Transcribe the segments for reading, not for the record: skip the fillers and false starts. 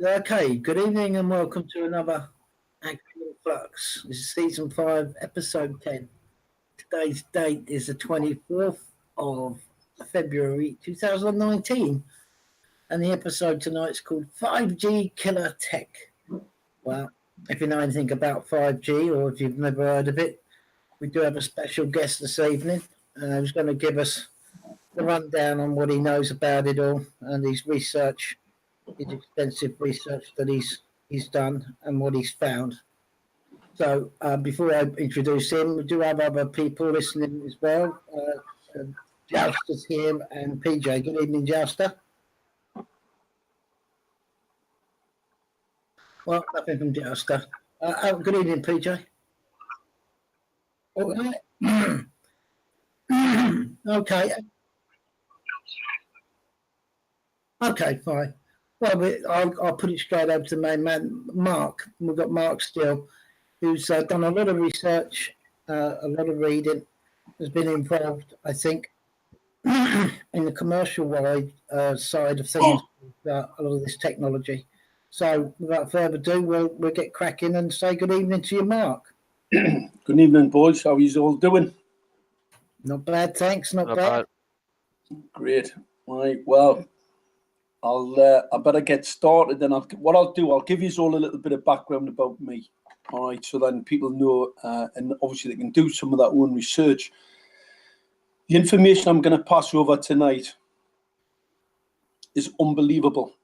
Okay, good evening and welcome to another Axiom Flux. This is season 5, episode 10. Today's date is the 24th of February 2019, and the episode tonight's called 5G Killer Tech. Well, if you know anything about 5G or if you've never heard of it, we do have a special guest this evening who's going to give us the rundown on what he knows about it all and his research. His extensive research that he's done and what he's found. So before I introduce him, we do have other people listening as well. Jouster's here and PJ. Good evening, Jouster. Well, nothing from Jouster. Good evening, PJ. All right. Okay. Okay, fine. Well, I'll put it straight over to the main man, Mark. We've got Mark Steele, who's done a lot of research, a lot of reading, has been involved, I think, in the commercial-wide side of things, a lot of this technology. So, without further ado, we'll get cracking and say good evening to you, Mark. Good evening, boys. How are you all doing? Not bad, thanks. Not bad. Great. Right. Well, I better get started. Then I'll give you all a little bit of background about me. All right, so then people know, and obviously they can do some of their own research. The information I'm going to pass over tonight is unbelievable.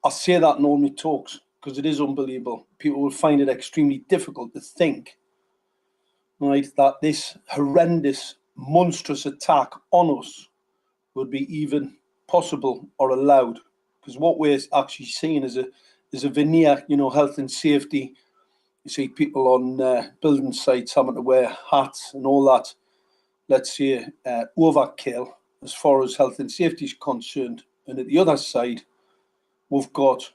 I say that in all my talks because it is unbelievable. People will find it extremely difficult to think, right, that this horrendous, monstrous attack on us would be even possible or allowed. Because what we're actually seeing is a veneer, health and safety. You see people on building sites having to wear hats and all that. Let's say overkill as far as health and safety is concerned. And at the other side, we've got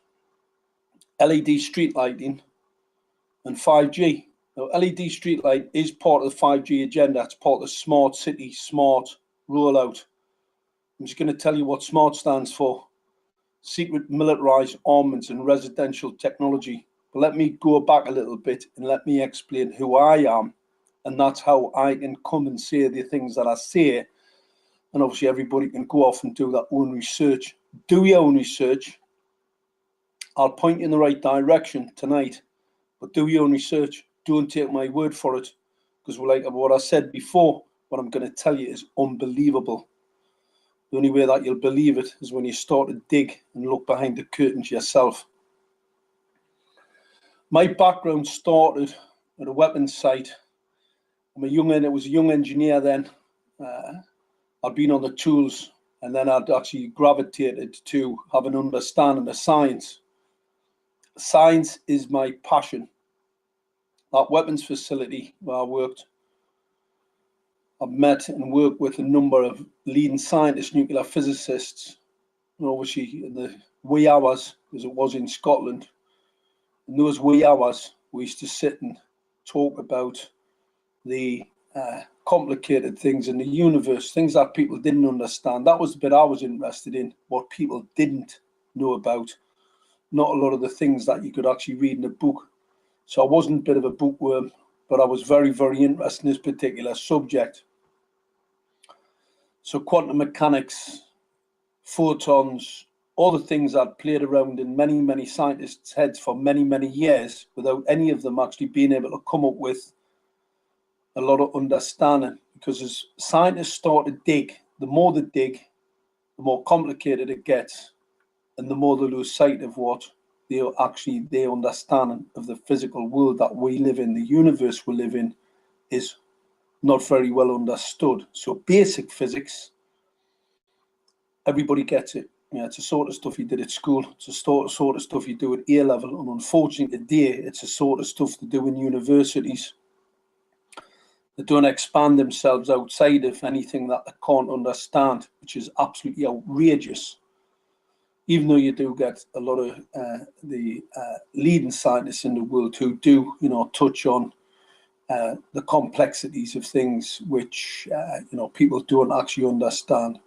LED street lighting and 5G. Now, LED street light is part of the 5G agenda. It's part of the smart city, smart rollout. I'm just going to tell you what SMART stands for. Secret militarized armaments and residential technology. But let me go back a little bit and let me explain who I am. And that's how I can come and say the things that I say. And obviously everybody can go off and do their own research. Do your own research. I'll point you in the right direction tonight. But do your own research. Don't take my word for it. Because like what I said before, what I'm going to tell you is unbelievable. The only way that you'll believe it is when you start to dig and look behind the curtains yourself. My background started at a weapons site. I was a young engineer then. I'd been on the tools and then I'd actually gravitated to have an understanding of science. Science is my passion. That weapons facility where I worked, I've met and worked with a number of leading scientists, nuclear physicists, and obviously in the wee hours, as it was in Scotland, in those wee hours, we used to sit and talk about the complicated things in the universe, things that people didn't understand. That was the bit I was interested in, what people didn't know about, not a lot of the things that you could actually read in a book. So I wasn't a bit of a bookworm, but I was very, very interested in this particular subject. So quantum mechanics, photons, all the things that played around in many, many scientists' heads for many, many years without any of them actually being able to come up with a lot of understanding. Because as scientists start to dig, the more they dig, the more complicated it gets, and the more they lose sight of what their understanding of the physical world that we live in, the universe we live in, is not very well understood. So basic physics, everybody gets it. Yeah, it's the sort of stuff you did at school. It's the sort of stuff you do at A level. And unfortunately today, it's the sort of stuff they do in universities. They don't expand themselves outside of anything that they can't understand, which is absolutely outrageous. Even though you do get a lot of the leading scientists in the world who do, touch on the complexities of things which, people don't actually understand.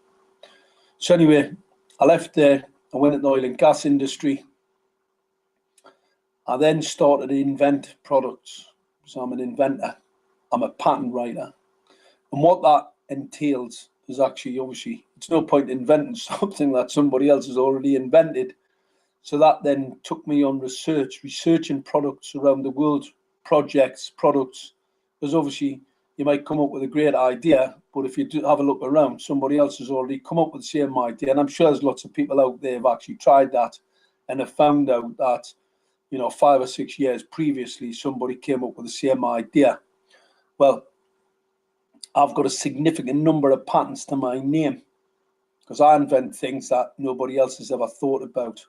So anyway, I left there I went into the oil and gas industry. I then started to invent products. So I'm an inventor. I'm a patent writer. And what that entails is actually, obviously, it's no point inventing something that somebody else has already invented. So that then took me on researching products around the world, products. Because obviously you might come up with a great idea, but if you do have a look around, somebody else has already come up with the same idea. And I'm sure there's lots of people out there who've actually tried that and have found out that, 5 or 6 years previously, somebody came up with the same idea. Well, I've got a significant number of patents to my name because I invent things that nobody else has ever thought about.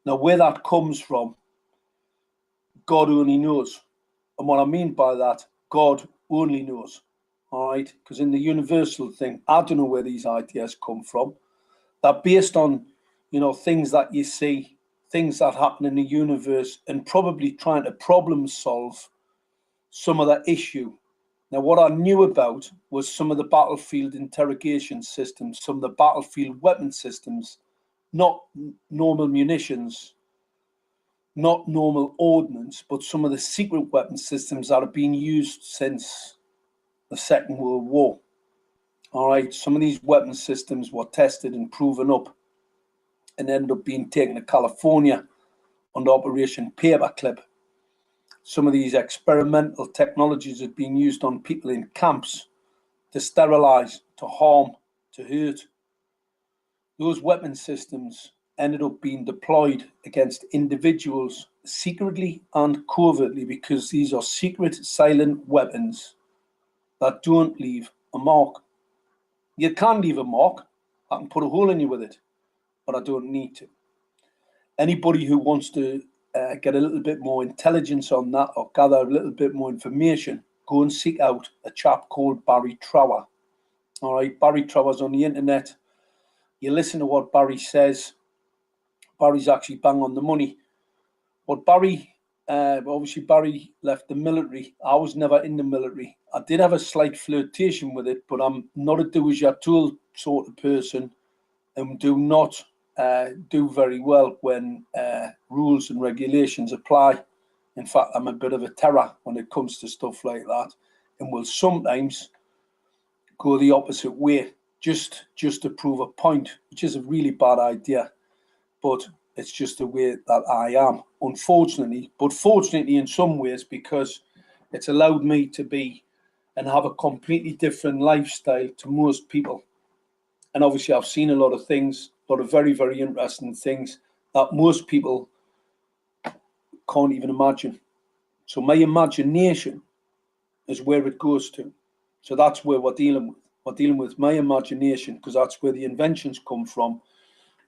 Now, where that comes from, God only knows. And what I mean by that, God only knows. All right? Because in the universal thing, I don't know where these ideas come from. They're based on, things that you see, things that happen in the universe, and probably trying to problem solve some of that issue. Now, what I knew about was some of the battlefield interrogation systems, some of the battlefield weapon systems, not normal munitions, not normal ordnance, but some of the secret weapon systems that have been used since the Second World War. All right, some of these weapon systems were tested and proven up and ended up being taken to California under Operation Paperclip. Some of these experimental technologies had been used on people in camps to sterilize, to harm, to hurt. Those weapon systems ended up being deployed against individuals secretly and covertly because these are secret, silent weapons that don't leave a mark. You can leave a mark. I can put a hole in you with it, but I don't need to. Anybody who wants to get a little bit more intelligence on that or gather a little bit more information, go and seek out a chap called Barry Trower. All right, Barry Trower's on the internet. You listen to what Barry says. Barry's actually bang on the money. But Barry, obviously Barry left the military. I was never in the military. I did have a slight flirtation with it, but I'm not a do as you're told sort of person and do not do very well when rules and regulations apply. In fact, I'm a bit of a terror when it comes to stuff like that and will sometimes go the opposite way just to prove a point, which is a really bad idea. But it's just the way that I am, unfortunately. But fortunately in some ways, because it's allowed me to be and have a completely different lifestyle to most people. And obviously I've seen a lot of things, a lot of very, very interesting things that most people can't even imagine. So my imagination is where it goes to. So that's where we're dealing with. We're dealing with my imagination because that's where the inventions come from.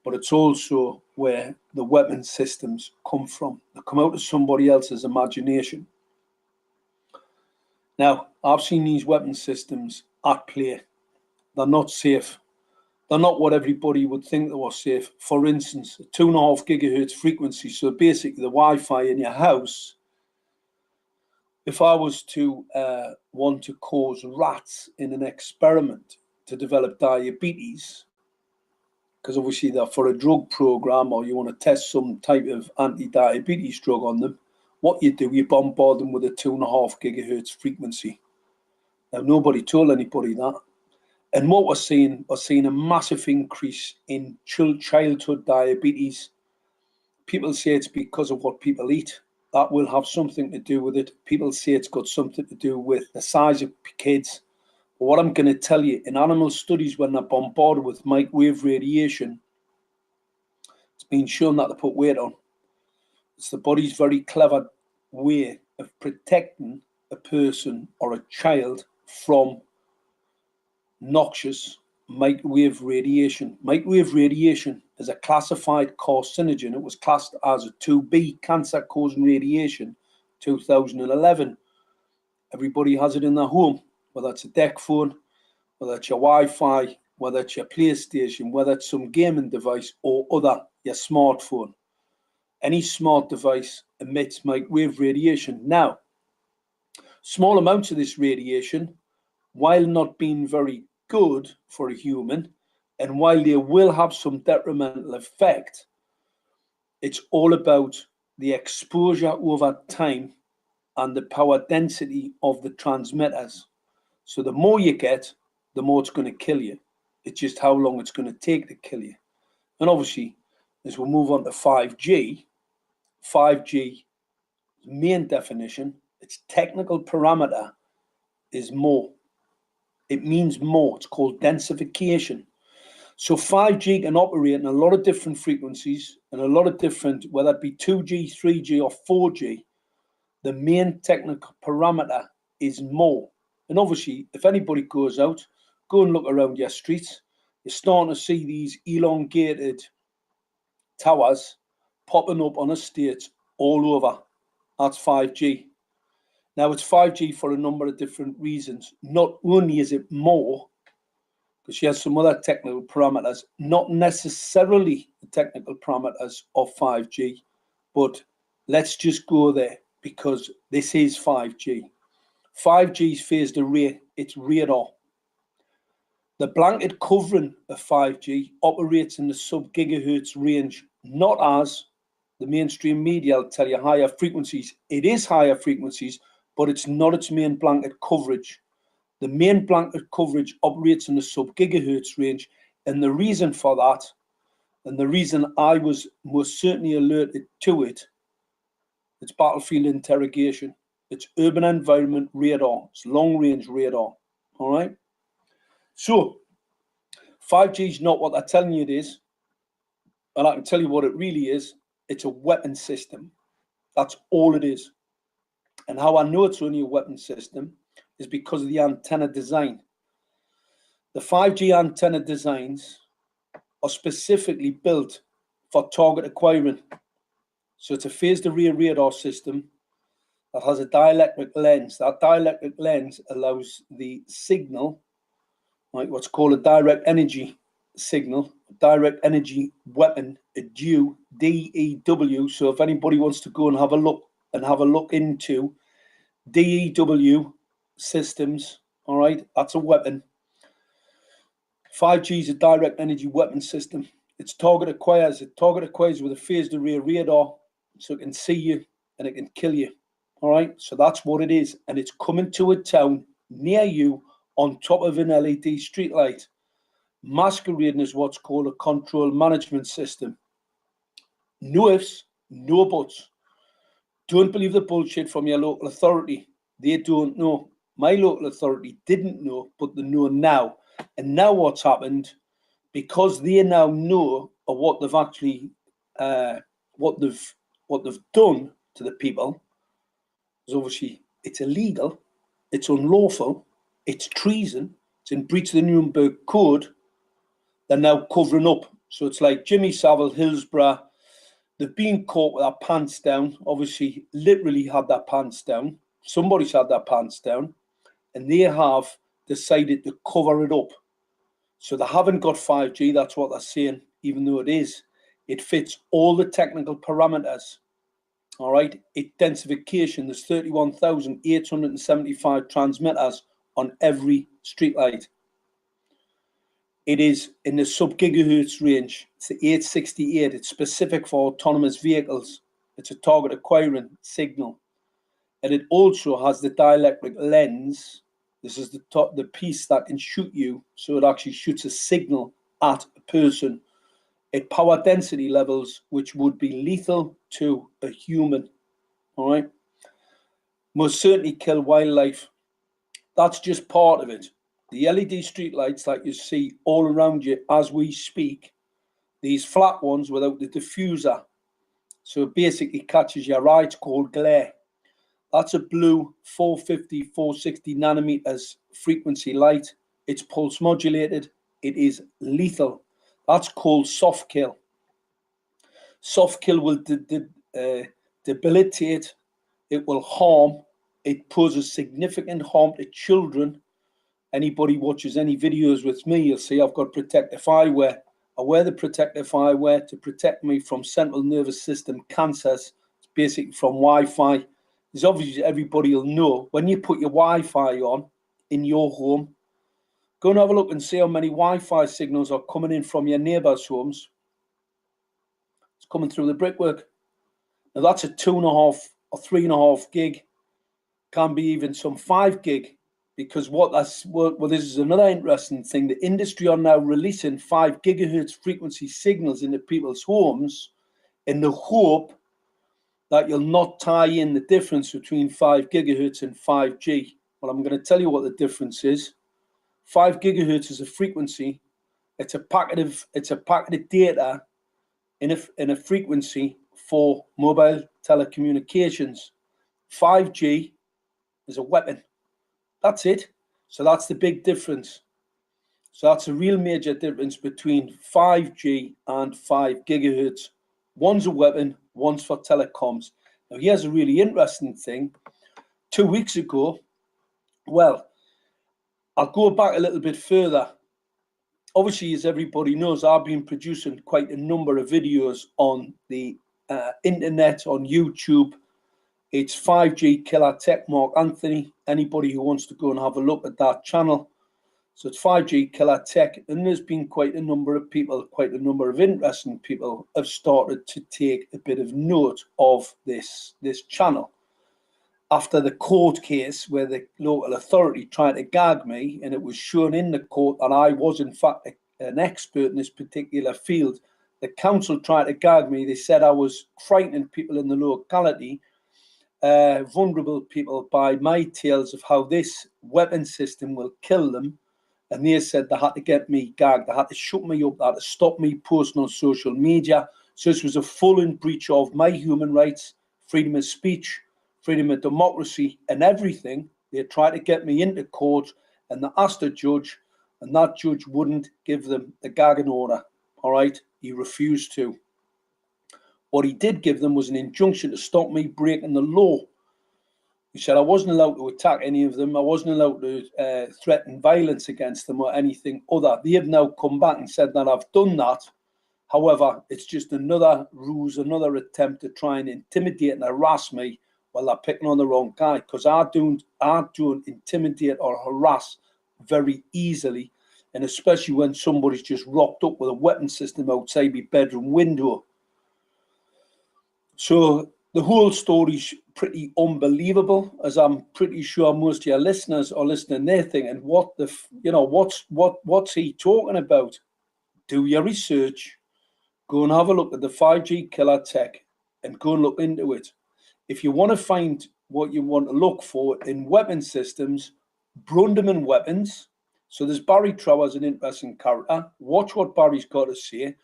But it's also where the weapon systems come from. They come out of somebody else's imagination. Now, I've seen these weapon systems at play. They're not safe. They're not what everybody would think they were safe. For instance, a 2.5 gigahertz frequency. So basically the Wi-Fi in your house, if I was to want to cause rats in an experiment to develop diabetes, because obviously they're for a drug program or you want to test some type of anti-diabetes drug on them, what you do, you bombard them with a 2.5 gigahertz frequency. Now, nobody told anybody that. And what we're seeing a massive increase in childhood diabetes. People say it's because of what people eat. That will have something to do with it. People say it's got something to do with the size of kids. But what I'm going to tell you, in animal studies, when they're bombarded with microwave radiation, it's been shown that they put weight on. It's the body's very clever way of protecting a person or a child from noxious microwave radiation. Microwave radiation is a classified carcinogen. It was classed as a 2B, cancer-causing radiation, 2011. Everybody has it in their home, whether it's a deck phone, whether it's your Wi-Fi, whether it's your PlayStation, whether it's some gaming device or other, your smartphone. Any smart device emits microwave radiation. Now, small amounts of this radiation, while not being very good for a human, And while they will have some detrimental effect, it's all about the exposure over time and the power density of the transmitters. So the more you get, the more it's going to kill you. It's just how long it's going to take to kill you. And obviously, as we move on to 5G, 5G main definition, its technical parameter is more. It means more. It's called densification. So 5G can operate in a lot of different frequencies and a lot of different, whether it be 2G, 3G, or 4G, the main technical parameter is more. And obviously, if anybody goes out, go and look around your streets, you're starting to see these elongated towers popping up on estates all over. That's 5G. Now, it's 5G for a number of different reasons. Not only is it more, because she has some other technical parameters, not necessarily the technical parameters of 5G, but let's just go there because this is 5G. 5G's phased array, it's radar. The blanket covering of 5G operates in the sub-gigahertz range, not as the mainstream media will tell you higher frequencies. It is higher frequencies, but it's not its main blanket coverage. The main blanket coverage operates in the sub-gigahertz range, and the reason for that, and the reason I was most certainly alerted to it, it's battlefield interrogation. It's urban environment radar. It's long-range radar. All right? So, 5G is not what they're telling you it is, and I can tell you what it really is. It's a weapon system. That's all it is. And how I know it's only a weapon system is because of the antenna design. The 5G antenna designs are specifically built for target acquiring. So it's a phased array radar system that has a dielectric lens. That dielectric lens allows the signal, like what's called a direct energy signal, direct energy weapon, a DEW. So if anybody wants to go and have a look into DEW systems, all right, that's a weapon. 5G is a direct energy weapon system. It target acquires with a phased array radar, so it can see you and it can kill you. All right, so that's what it is, and it's coming to a town near you on top of an LED streetlight, masquerading as what's called a control management system. No ifs, no buts. Don't believe the bullshit from your local authority. They don't know. My local authority didn't know, but they know now. And now what's happened, because they now know of what they've actually, what they've done to the people, is obviously it's illegal, it's unlawful, it's treason, it's in breach of the Nuremberg Code. They're now covering up. So it's like Jimmy Savile, Hillsborough, they've been caught with their pants down, obviously literally had their pants down. Somebody's had their pants down, and they have decided to cover it up. So they haven't got 5G, that's what they're saying, even though it is. It fits all the technical parameters. All right, it densification, there's 31,875 transmitters on every streetlight. It is in the sub-gigahertz range. It's the 868. It's specific for autonomous vehicles. It's a target acquiring signal. And it also has the dielectric lens. This is the piece that can shoot you. So it actually shoots a signal at a person at power density levels, which would be lethal to a human. All right. Most certainly kill wildlife. That's just part of it. The LED streetlights that you see all around you as we speak, these flat ones without the diffuser. So it basically catches your eye, it's called glare. That's a blue 450, 460 nanometers frequency light. It's pulse modulated. It is lethal. That's called soft kill. Soft kill will debilitate. It will harm. It poses significant harm to children. Anybody watches any videos with me, you'll see I've got protective eyewear. I wear the protective eyewear to protect me from central nervous system cancers. It's basically from Wi-Fi. There's obviously, everybody will know, when you put your Wi-Fi on in your home, Go and have a look and see how many Wi-Fi signals are coming in from your neighbours' homes. It's coming through the brickwork. Now that's a 2.5 or 3.5 gig, can be even some 5 gig, because this is another interesting thing. The industry are now releasing 5 gigahertz frequency signals into people's homes in the hope that you'll not tie in the difference between 5 gigahertz and 5G. Well, I'm going to tell you what the difference is. 5 gigahertz is a frequency. It's a packet of data in a frequency for mobile telecommunications. 5G is a weapon. That's it. So that's the big difference. So that's a real major difference between 5G and 5 gigahertz. One's a weapon, one's for telecoms. Now, here's a really interesting thing. 2 weeks ago, well, I'll go back a little bit further. Obviously, as everybody knows, I've been producing quite a number of videos on the internet, on YouTube. It's 5G Killer Tech, Mark Anthony. Anybody who wants to go and have a look at that channel. So it's 5G Killer Tech, and there's been quite a number of people, quite a number of interesting people have started to take a bit of note of this channel. After the court case where the local authority tried to gag me, and it was shown in the court that I was in fact an expert in this particular field, the council tried to gag me. They said I was frightening people in the locality, vulnerable people, by my tales of how this weapon system will kill them. And they said they had to get me gagged, they had to shut me up, they had to stop me posting on social media. So this was a full in breach of my human rights, freedom of speech, freedom of democracy, and everything. They tried to get me into court, and they asked a judge, and that judge wouldn't give them the gagging order. All right, he refused to. What he did give them was an injunction to stop me breaking the law. He said I wasn't allowed to attack any of them. I wasn't allowed to threaten violence against them or anything other. They have now come back and said that I've done that. However, it's just another ruse, another attempt to try and intimidate and harass me. Well, they're picking on the wrong guy, because I don't intimidate or harass very easily, and especially when somebody's just rocked up with a weapon system outside my bedroom window. So the whole story's pretty unbelievable, as I'm pretty sure most of your listeners are listening there thinking, what's he talking about? Do your research, go and have a look at the 5G Killer Tech, and go and look into it. If you want to find what you want to look for in weapon systems, Brunderman weapons. So there's Barry Trower's an interesting character. Watch what Barry's got to say.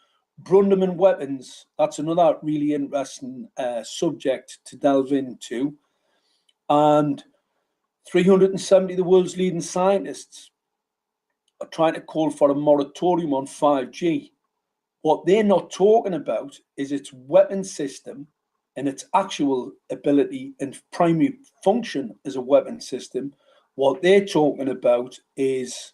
Brunderman weapons, that's another really interesting subject to delve into. And 370 of the world's leading scientists are trying to call for a moratorium on 5G. What they're not talking about is its weapon system and its actual ability and primary function as a weapon system. What they're talking about is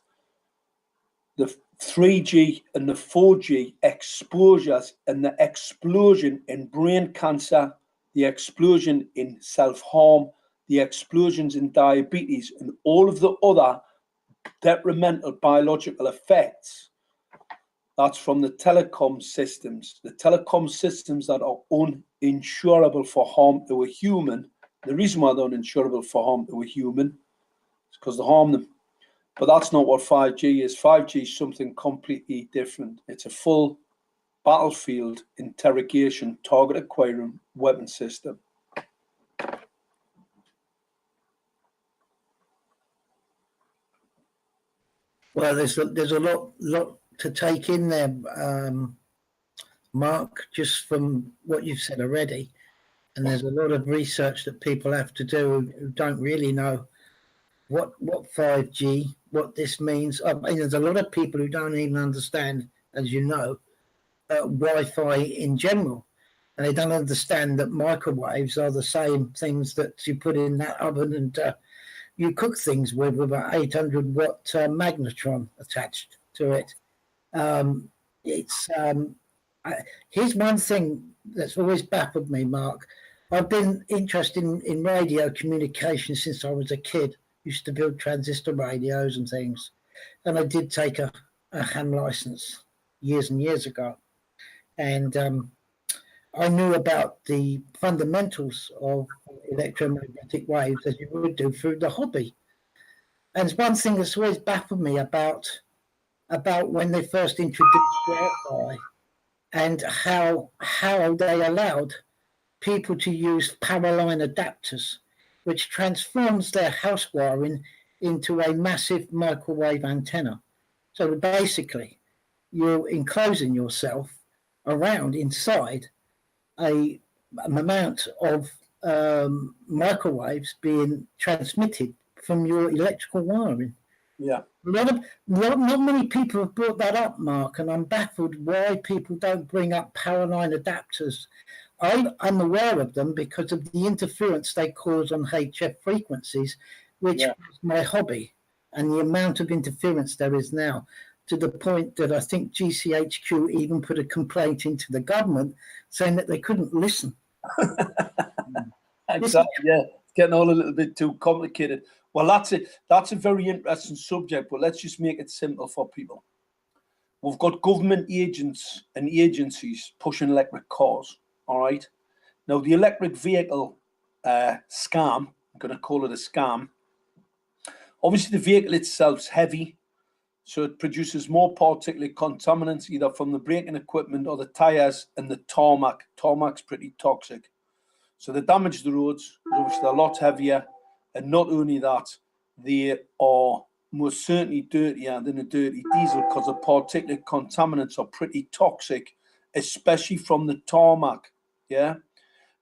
the 3G and the 4G exposures and the explosion in brain cancer, the explosion in self-harm, the explosions in diabetes, and all of the other detrimental biological effects. That's from the telecom systems that are uninsurable for harm to a human. The reason why they're uninsurable for harm to a human is because they harm them. But that's not what 5G is. 5G is something completely different. It's a full battlefield interrogation, target acquiring weapon system. Well, there's a lot to take in there, Mark, just from what you've said already. And there's a lot of research that people have to do who don't really know what 5G, what this means. I mean, there's a lot of people who don't even understand, as you know, Wi-Fi in general. And they don't understand that microwaves are the same things that you put in that oven and you cook things with an 800-watt magnetron attached to it. Here's one thing that's always baffled me, Mark. I've been interested in radio communication since I was a kid. Used to build transistor radios and things. and I did take a ham license years and years ago, and I knew about the fundamentals of electromagnetic waves as you would do through the hobby. And one thing that's always baffled me about when they first introduced Wi-Fi and how they allowed people to use power line adapters, which transforms their house wiring into a massive microwave antenna. So basically, you're enclosing yourself around inside an amount of microwaves being transmitted from your electrical wiring. Yeah. Not many people have brought that up, Mark, and I'm baffled why people don't bring up power line adapters. I'm aware of them because of the interference they cause on HF frequencies, which was my hobby, and the amount of interference there is now, to the point that I think GCHQ even put a complaint into the government saying that they couldn't listen. Exactly, yeah. It's getting all a little bit too complicated. Well, that's it. That's a very interesting subject, but let's just make it simple for people. We've got government agents and agencies pushing electric cars, all right? Now, the electric vehicle scam, I'm going to call it a scam. Obviously, the vehicle itself's heavy, so it produces more particulate contaminants either from the braking equipment or the tyres and the tarmac. Tarmac's pretty toxic. So they damage the roads, which are a lot heavier. And not only that, they are most certainly dirtier than a dirty diesel because the particulate contaminants are pretty toxic, especially from the tarmac. Yeah.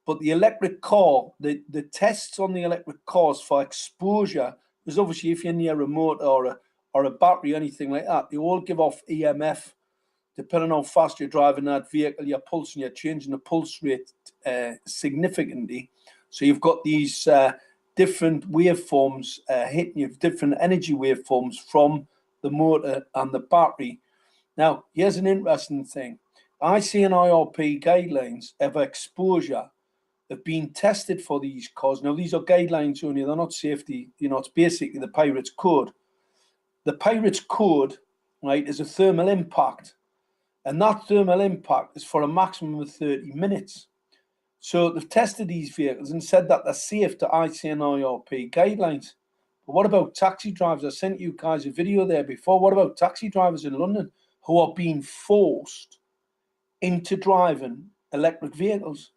But the electric car, the tests on the electric cars for exposure, because obviously if you're near a motor or a battery, anything like that, they all give off EMF. Depending on how fast you're driving that vehicle, you're pulsing, you're changing the pulse rate significantly. So you've got these different waveforms hitting you, different energy waveforms from the motor and the battery. Now, here's an interesting thing. IC and IRP guidelines of exposure have been tested for these cars. Now, these are guidelines only, they're not safety. It's basically the Pirates Code. The Pirates Code, right, is a thermal impact. And that thermal impact is for a maximum of 30 minutes. So they've tested these vehicles and said that they're safe to IC and IRP guidelines. But what about taxi drivers? I sent you guys a video there before. What about taxi drivers in London who are being forced into driving electric vehicles,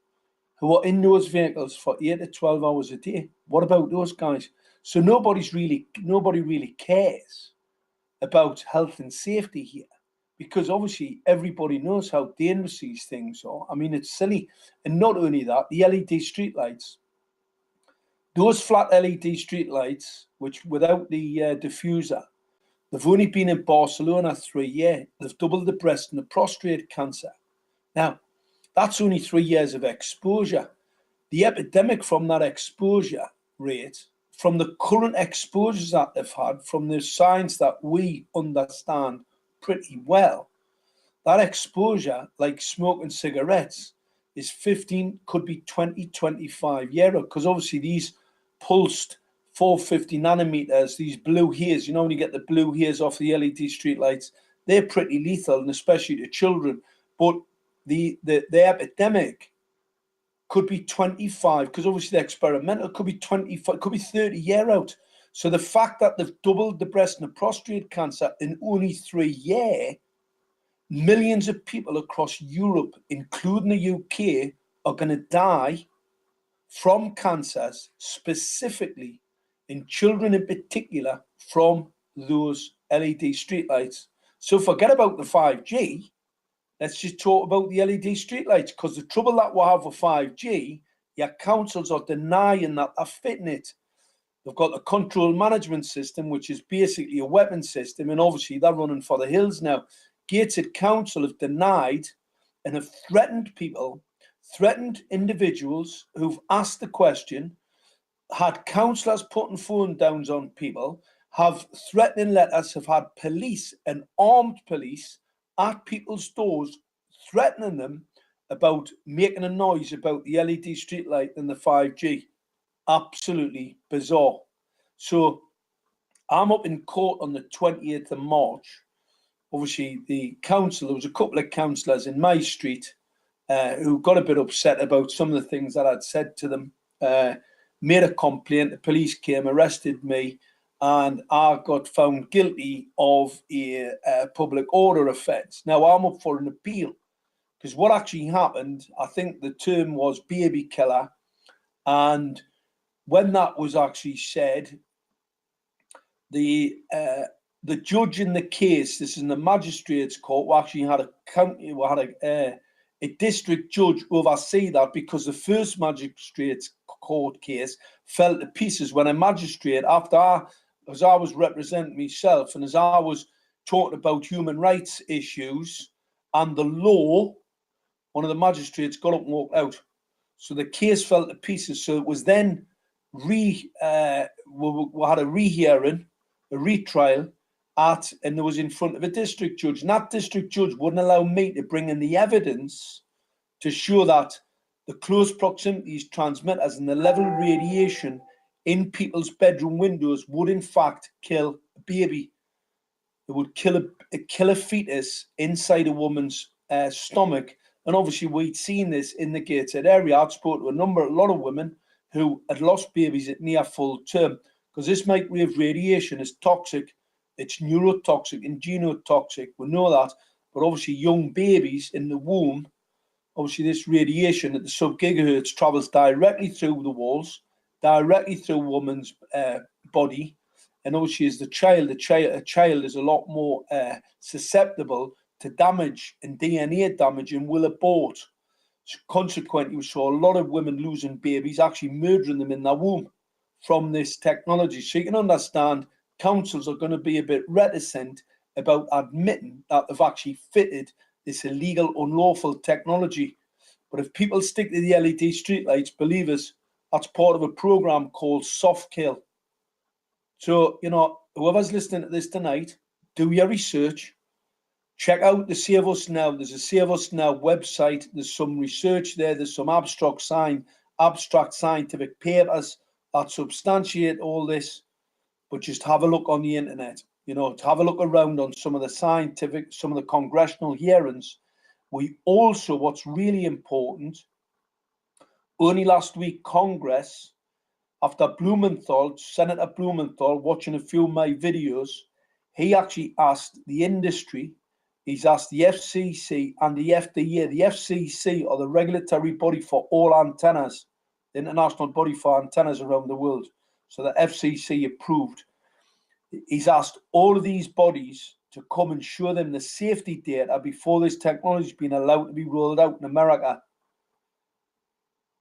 who are in those vehicles for 8 to 12 hours a day? What about those guys? So nobody really cares about health and safety here, because obviously everybody knows how dangerous these things are. I mean, it's silly. And not only that, the LED streetlights, those flat LED streetlights, which without the diffuser, they've only been in Barcelona 3 years. They've doubled the breast and the prostate cancer. Now, that's only 3 years of exposure. The epidemic from that exposure rate, from the current exposures that they've had, from the science that we understand pretty well, that exposure, like smoking cigarettes, is 15, could be 20, 25 year old, because obviously these pulsed 450 nanometers, these blue haze, when you get the blue haze off the LED streetlights, they're pretty lethal, and especially to children. But the epidemic could be 25, because obviously the experimental could be 25, could be 30 year out. So the fact that they've doubled the breast and the prostate cancer in only 3 years, millions of people across Europe, including the UK, are going to die from cancers, specifically in children in particular, from those LED streetlights. So forget about the 5G. Let's just talk about the LED streetlights, because the trouble that we have with 5G, your councils are denying that they're fitting it. They've got the control management system, which is basically a weapon system, and obviously they're running for the hills now. Gateshead Council have denied and have threatened people, threatened individuals who've asked the question, had councillors putting phone downs on people, have threatening letters, have had police and armed police at people's doors threatening them about making a noise about the LED streetlight and the 5G. Absolutely bizarre. So I'm up in court on the 20th of March. Obviously, the council, there was a couple of councillors in my street who got a bit upset about some of the things that I'd said to them, made a complaint, the police came, arrested me, and I got found guilty of a public order offence. Now, I'm up for an appeal, because what actually happened, I think the term was baby killer, and when that was actually said, the judge in the case, this is in the magistrates' court, we actually had a district judge oversee that, because the first magistrates' court case fell to pieces when a magistrate, as I was representing myself and as I was talking about human rights issues and the law, one of the magistrates got up and walked out. So the case fell to pieces. So it was then we had a rehearing, a retrial, and there was in front of a district judge. And that district judge wouldn't allow me to bring in the evidence to show that the close proximities transmitters and the level of radiation in people's bedroom windows would in fact kill a baby. It would kill a fetus inside a woman's stomach. And obviously we'd seen this in the Gateshead area. I'd spoken to a lot of women who had lost babies at near full term, because this microwave radiation is toxic. It's neurotoxic and genotoxic. We know that. But obviously young babies in the womb, obviously this radiation at the sub-gigahertz travels directly through the walls, directly through a woman's body. And obviously as a child is a lot more susceptible to damage and DNA damage and will abort. So consequently, we saw a lot of women losing babies, actually murdering them in their womb from this technology. So you can understand councils are going to be a bit reticent about admitting that they've actually fitted this illegal, unlawful technology. But if people stick to the LED streetlights, believe us, that's part of a program called Soft Kill. So, whoever's listening to this tonight, do your research. Check out the Save Us Now. There's a Save Us Now website. There's some research there. There's some abstract scientific papers that substantiate all this. But just have a look on the internet. Have a look around on some of the congressional hearings. What's really important, only last week, Congress, after Senator Blumenthal, watching a few of my videos, he actually asked the industry, he's asked the FCC and the FDA. The FCC are the regulatory body for all antennas, the international body for antennas around the world. So the FCC approved. He's asked all of these bodies to come and show them the safety data before this technology has been allowed to be rolled out in America.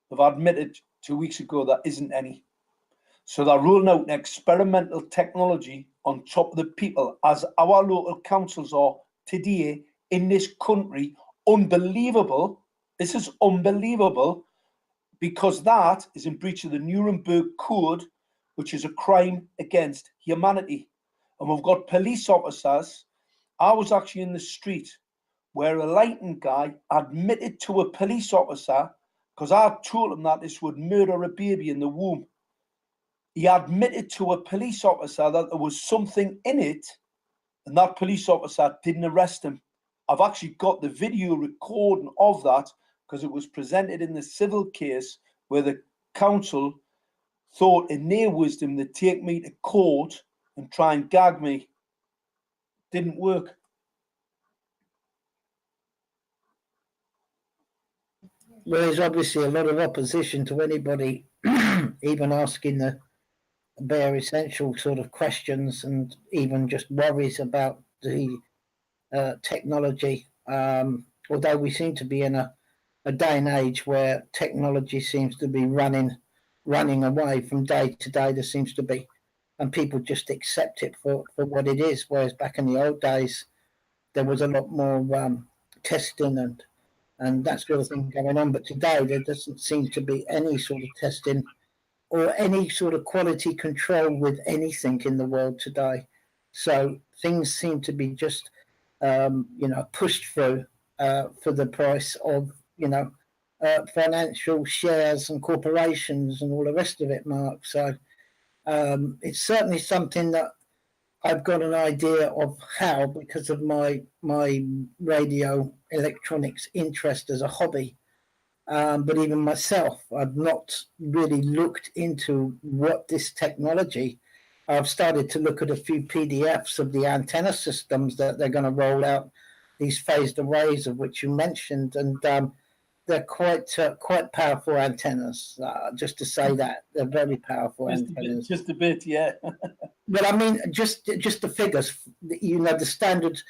They've admitted 2 weeks ago there isn't any. So they're rolling out an experimental technology on top of the people, as our local councils are today in this country. Unbelievable. This is unbelievable, because that is in breach of the Nuremberg Code, which is a crime against humanity. And we've got police officers. I was actually in the street where a lighting guy admitted to a police officer, because I told him that this would murder a baby in the womb. He admitted to a police officer that there was something in it, and that police officer didn't arrest him. I've actually got the video recording of that, because it was presented in the civil case where the council thought in their wisdom they'd take me to court and try and gag me. Didn't work. Well, there's obviously a lot of opposition to anybody even asking the bare essential sort of questions, and even just worries about the technology. Although we seem to be in a day and age where technology seems to be running away from day to day. There seems to be, and people just accept it for what it is. Whereas back in the old days, there was a lot more testing and that sort of thing going on. But today, there doesn't seem to be any sort of testing or any sort of quality control with anything in the world today. So things seem to be just, pushed through for the price of, financial shares and corporations and all the rest of it, Mark. So it's certainly something that I've got an idea of how, because of my radio electronics interest as a hobby. But even myself, I've not really looked into what this technology. I've started to look at a few PDFs of the antenna systems that they're going to roll out, these phased arrays of which you mentioned, and they're quite powerful antennas. Just to say that they're very powerful antennas. Just a bit, yeah. Well, I mean, just the figures. The standard.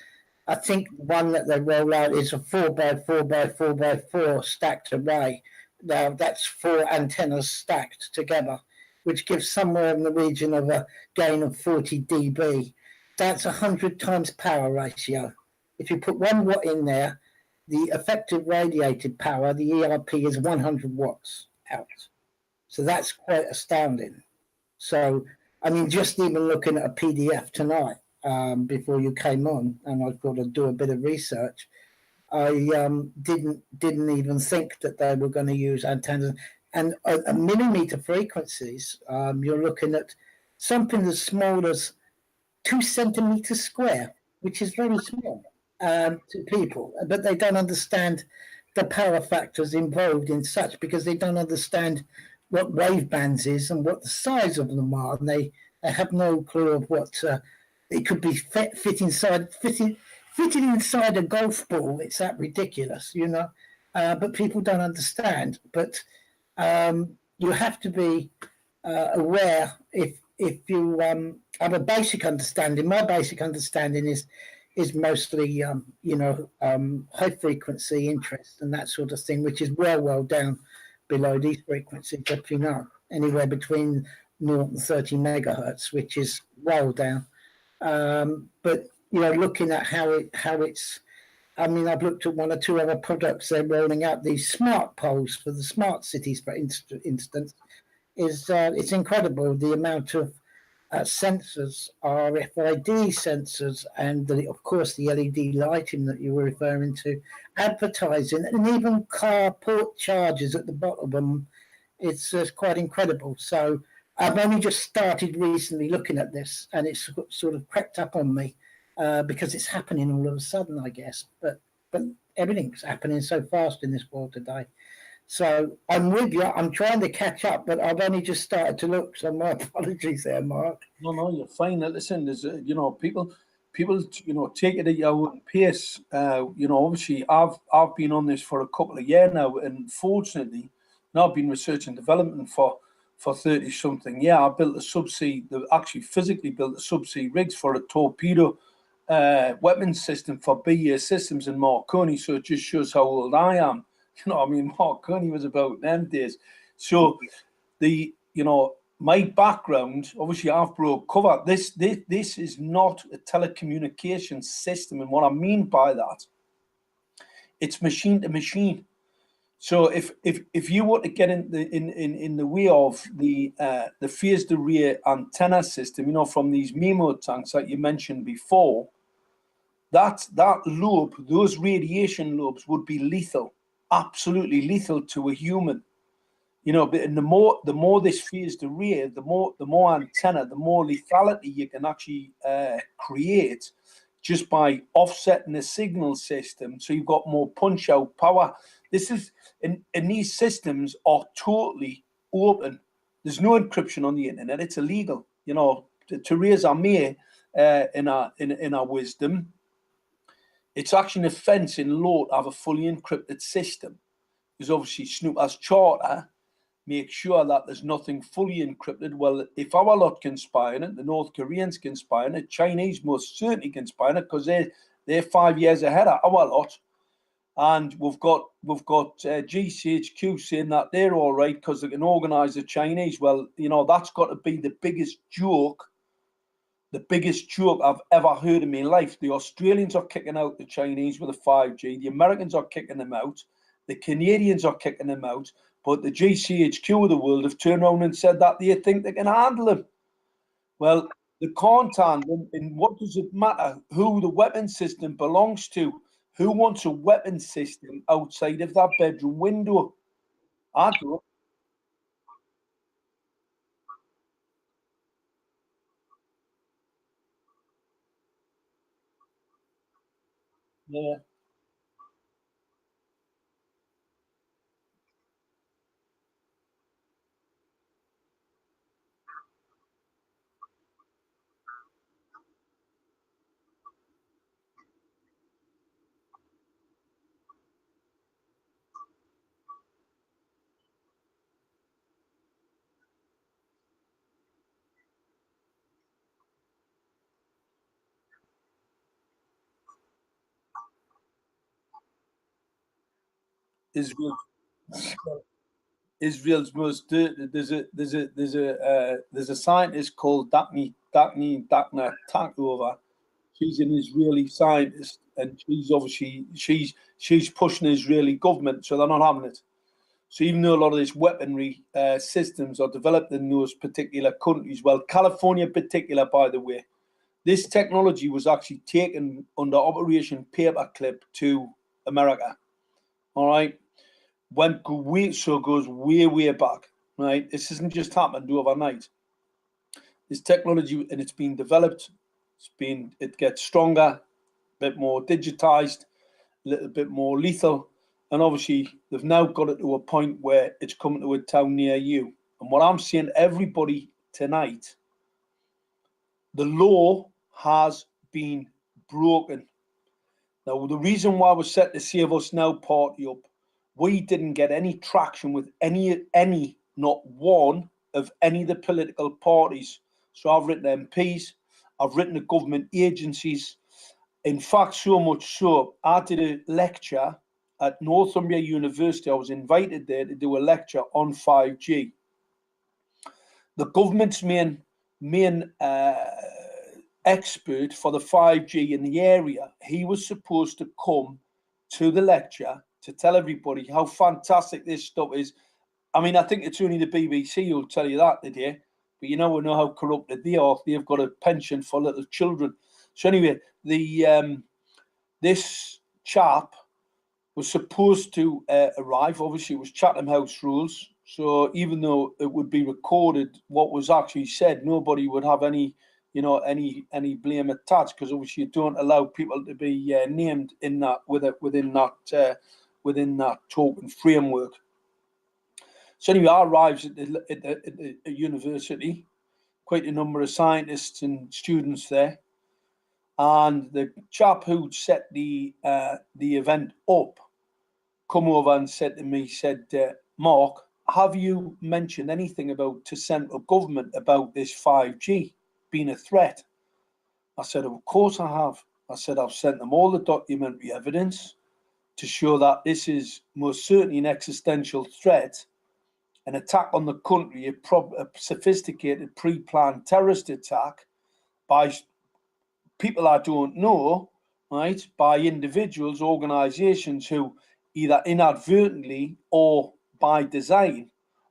I think one that they roll out is a 4x4x4x4 stacked array. Now that's 4 antennas stacked together, which gives somewhere in the region of a gain of 40 dB. That's 100 times power ratio. If you put 1 watt in there, the effective radiated power, the ERP, is 100 watts out. So that's quite astounding. So, I mean, just even looking at a PDF tonight, before you came on, and I've got to do a bit of research. I didn't even think that they were going to use antennas and a millimeter frequencies. You're looking at something as small as 2 centimeters square, which is very small to people, but they don't understand the power factors involved in such, because they don't understand what wave bands is and what the size of them are, and they have no clue of what. It could be fitted inside a golf ball. It's that ridiculous, but people don't understand. But you have to be aware if you have a basic understanding. My basic understanding is mostly high frequency interest and that sort of thing, which is well down below these frequencies. If anywhere between 0 and 30 megahertz, which is well down. But looking at how it's, I mean, I've looked at 1 or 2 other products they're rolling out, these smart poles for the smart cities, for instance, is it's incredible the amount of sensors, RFID sensors, and of course the LED lighting that you were referring to, advertising, and even car port chargers at the bottom of them. It's quite incredible. So I've only just started recently looking at this, and it's sort of crept up on me because it's happening all of a sudden, I guess. But everything's happening so fast in this world today. So I'm with you. I'm trying to catch up, but I've only just started to look. So my apologies there, Mark. No, you're fine. Listen, there's people take it at your own pace. Obviously, I've been on this for a couple of years now, and fortunately, now I've been research and development for 30 something. Yeah, I built a subsea. Actually, physically built a subsea rigs for a torpedo weapons system for BAE Systems in Marconi. So it just shows how old I am. Marconi was about them days. So my background, obviously, I've broke cover. This is not a telecommunications system, and what I mean by that, it's machine to machine. So if you were to get in the way of the phased array antenna system, from these MIMO tanks that you mentioned before, that lobe, those radiation lobes would be lethal, absolutely lethal to a human. But the more this phased array, the more antenna, the more lethality you can actually create just by offsetting the signal system. So you've got more punch out power. This is and these systems are totally open. There's no encryption on the internet. It's illegal. To raise our may in our wisdom, it's actually an offence in law to have a fully encrypted system. Because obviously Snooper's charter make sure that there's nothing fully encrypted. Well, if our lot can spy on it, the North Koreans can spy on it, Chinese most certainly can spy on it, because they're 5 years ahead of our lot. And we've got GCHQ saying that they're all right because they can organise the Chinese. Well, that's got to be the biggest joke I've ever heard in my life. The Australians are kicking out the Chinese with the 5G. The Americans are kicking them out. The Canadians are kicking them out. But the GCHQ of the world have turned around and said that they think they can handle them. Well, they can't handle them. And what does it matter who the weapon system belongs to? Who wants a weapon system outside of that bedroom window? I do. Yeah. Israel, Israel's most dirty. There's a scientist called Dakna Takova. She's an Israeli scientist, and she's obviously she's pushing the Israeli government, so they're not having it. So even though a lot of these weaponry systems are developed in those particular countries, well, California in particular, by the way, this technology was actually taken under Operation Paperclip to America. All right, went way so goes way back. Right, this isn't just happened overnight. This technology, and it's been developed. It gets stronger, a bit more digitized, a little bit more lethal, and obviously they've now got it to a point where it's coming to a town near you. And what I'm saying, everybody tonight, the law has been broken. Now, the reason why we're set to Save Us Now party up, we didn't get any traction with any, not one of any of the political parties. So I've written MPs, I've written to government agencies. In fact, so much so, I did a lecture at Northumbria University. I was invited there to do a lecture on 5G. The government's main expert for the 5G in the area, he was supposed to come to the lecture to tell everybody how fantastic this stuff is. I mean, I think it's only the BBC who'll tell you that today, but we know how corrupted they are. They've got a penchant for little children. So anyway, this chap was supposed to arrive. Obviously, it was Chatham House rules. So even though it would be recorded, what was actually said, nobody would have any blame attached, because obviously you don't allow people to be named in that within that token framework. So anyway, I arrived at the university, quite a number of scientists and students there, and the chap who set the event up come over and said to me, Mark, have you mentioned anything to central government about this 5G being a threat? I said, of course I have. I said, I've sent them all the documentary evidence to show that this is most certainly an existential threat, an attack on the country, a sophisticated pre-planned terrorist attack by people I don't know, right, by individuals, organisations who either inadvertently or by design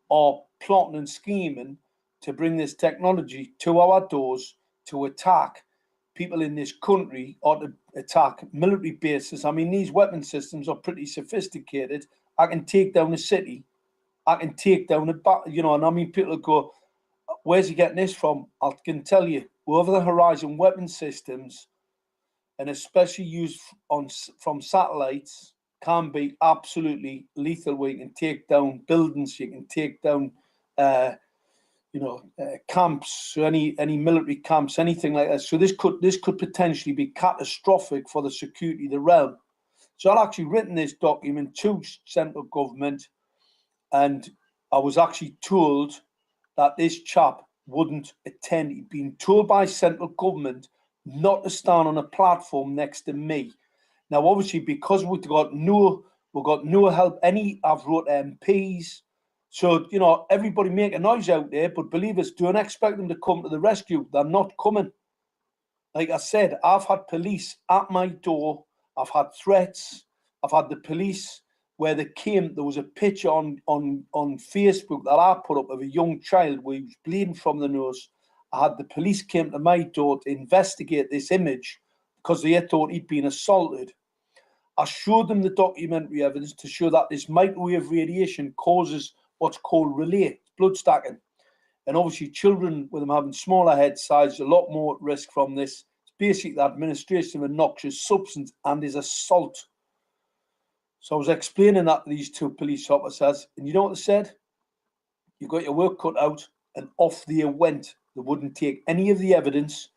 are plotting and scheming to bring this technology to our doors to attack people in this country or to attack military bases. I mean, these weapon systems are pretty sophisticated. I can take down a city. I can take down and I mean, people go, where's he getting this from? I can tell you, over the horizon weapon systems, and especially used from satellites, can be absolutely lethal. Where you can take down buildings, you can take down, camps, any military camps, anything like that. So this could potentially be catastrophic for the security of the realm. So I've actually written this document to central government, and I was actually told that this chap wouldn't attend. He'd been told by central government not to stand on a platform next to me. Now, obviously, because we've got no help. I've wrote MPs. So, everybody make a noise out there, but believe us, don't expect them to come to the rescue. They're not coming. Like I said, I've had police at my door. I've had threats. I've had the police where there was a picture on Facebook that I put up of a young child where he was bleeding from the nose. I had the police came to my door to investigate this image because they thought he'd been assaulted. I showed them the documentary evidence to show that this microwave radiation causes what's called relay, blood stacking. And obviously children with them having smaller head size, a lot more at risk from this. It's basically the administration of a noxious substance and is assault. So I was explaining that to these two police officers, and you know what they said? You got your work cut out, and off they went. They wouldn't take any of the evidence.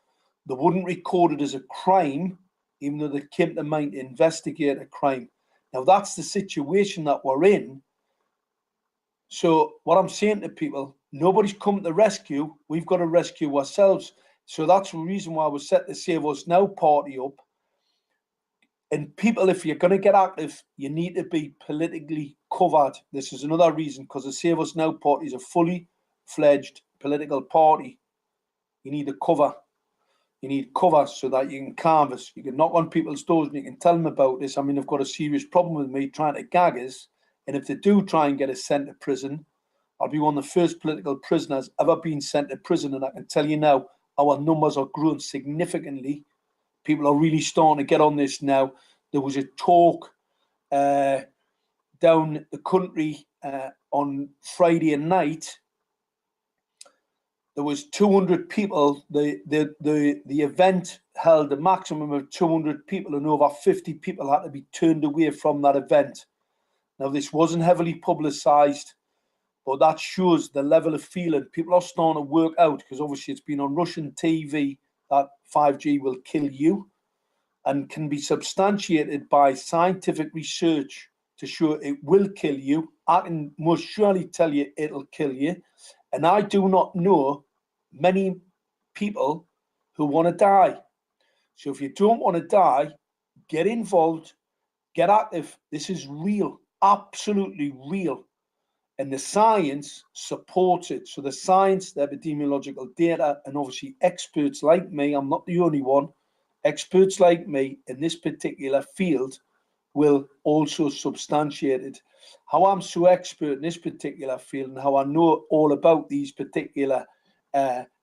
They wouldn't record it as a crime, even though they came to mind to investigate a crime. Now, that's the situation that we're in. So what I'm saying to people, nobody's come to rescue. We've got to rescue ourselves. So that's the reason why we set the Save Us Now party up. And people, if you're going to get active, you need to be politically covered. This is another reason, because the Save Us Now party is a fully fledged political party. You need a cover. You need cover so that you can canvass. You can knock on people's doors and you can tell them about this. I mean, I've got a serious problem with me trying to gag us. And if they do try and get us sent to prison, I'll be one of the first political prisoners ever being sent to prison. And I can tell you now, our numbers are growing significantly. People are really starting to get on this now. There was a talk down the country on Friday night. There was 200 people. The event held a maximum of 200 people, and over 50 people had to be turned away from that event. Now, this wasn't heavily publicised, but that shows the level of feeling. People are starting to work out, because obviously it's been on Russian TV that 5G will kill you, and can be substantiated by scientific research to show it will kill you. I can most surely tell you it'll kill you. And I do not know many people who want to die. So if you don't want to die, get involved, get active. This is real, absolutely real. And the science supports it. So the science, the epidemiological data, and obviously experts like me, I'm not the only one, experts like me in this particular field will also substantiate it. How I'm so expert in this particular field and how I know all about these particular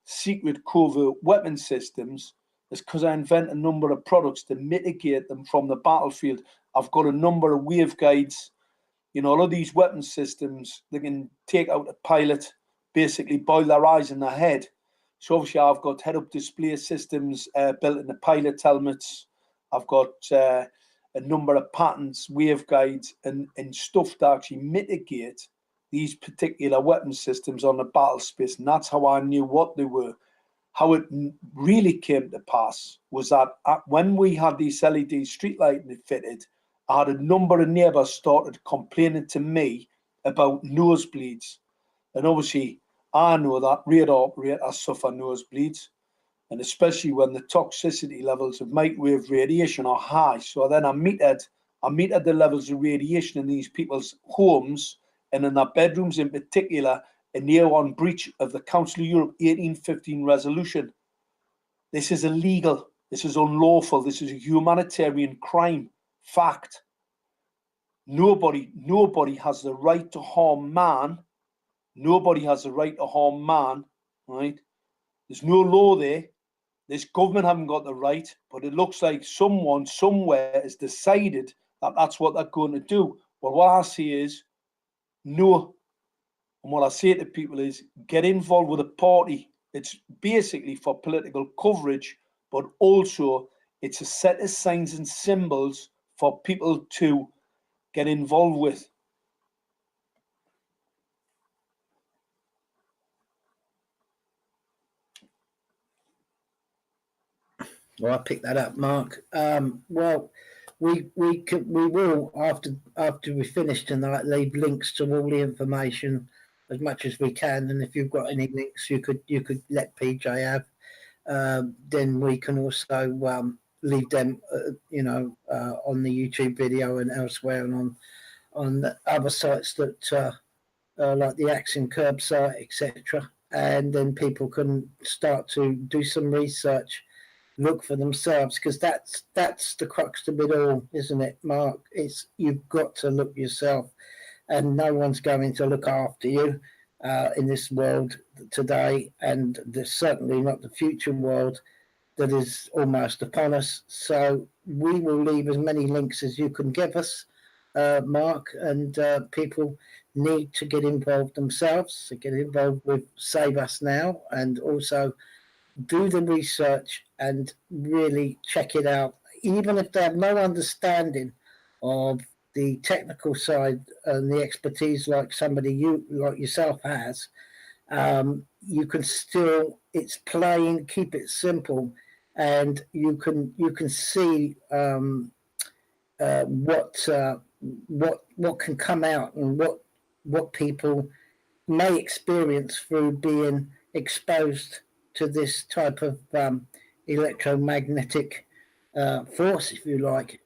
secret covert weapon systems is because I invent a number of products to mitigate them from the battlefield. I've got a number of waveguides. You know, all of these weapon systems, they can take out a pilot, basically boil their eyes in their head. So obviously I've got head-up display systems built in the pilot helmets. I've got a number of patents, waveguides, and stuff to actually mitigate these particular weapon systems on the battle space. And that's how I knew what they were. How it really came to pass was that when we had these LED street lighting fitted, I had a number of neighbours started complaining to me about nosebleeds. And obviously, I know that radar operators suffer nosebleeds, and especially when the toxicity levels of microwave radiation are high. So then I metered the levels of radiation in these people's homes and in their bedrooms in particular, a near one breach of the Council of Europe 1815 resolution. This is illegal. This is unlawful. This is a humanitarian crime. Fact. Nobody has the right to harm man. Nobody has the right to harm man, right? There's no law there. This government haven't got the right, but it looks like someone somewhere has decided that that's what they're going to do. But what I see is no. And what I say to people is get involved with a party. It's basically for political coverage, but also it's a set of signs and symbols for people to get involved with. Well, I picked that up, Mark. Well, we will after we finish tonight leave links to all the information as much as we can, and if you've got any links, you could let PJ have. Then we can also leave them, on the YouTube video and elsewhere, and on the other sites that like the Axiom Curb site, etc. And then people can start to do some research, look for themselves, because that's the crux of it all, isn't it, Mark? It's you've got to look yourself, and no one's going to look after you in this world today, and there's certainly not the future world that is almost upon us. So we will leave as many links as you can give us, Mark, and people need to get involved themselves, to get involved with Save Us Now, and also do the research and really check it out, even if they have no understanding of the technical side and the expertise like like yourself has. You can still, it's plain, keep it simple, and you can see what can come out and what people may experience through being exposed to this type of electromagnetic force, if you like.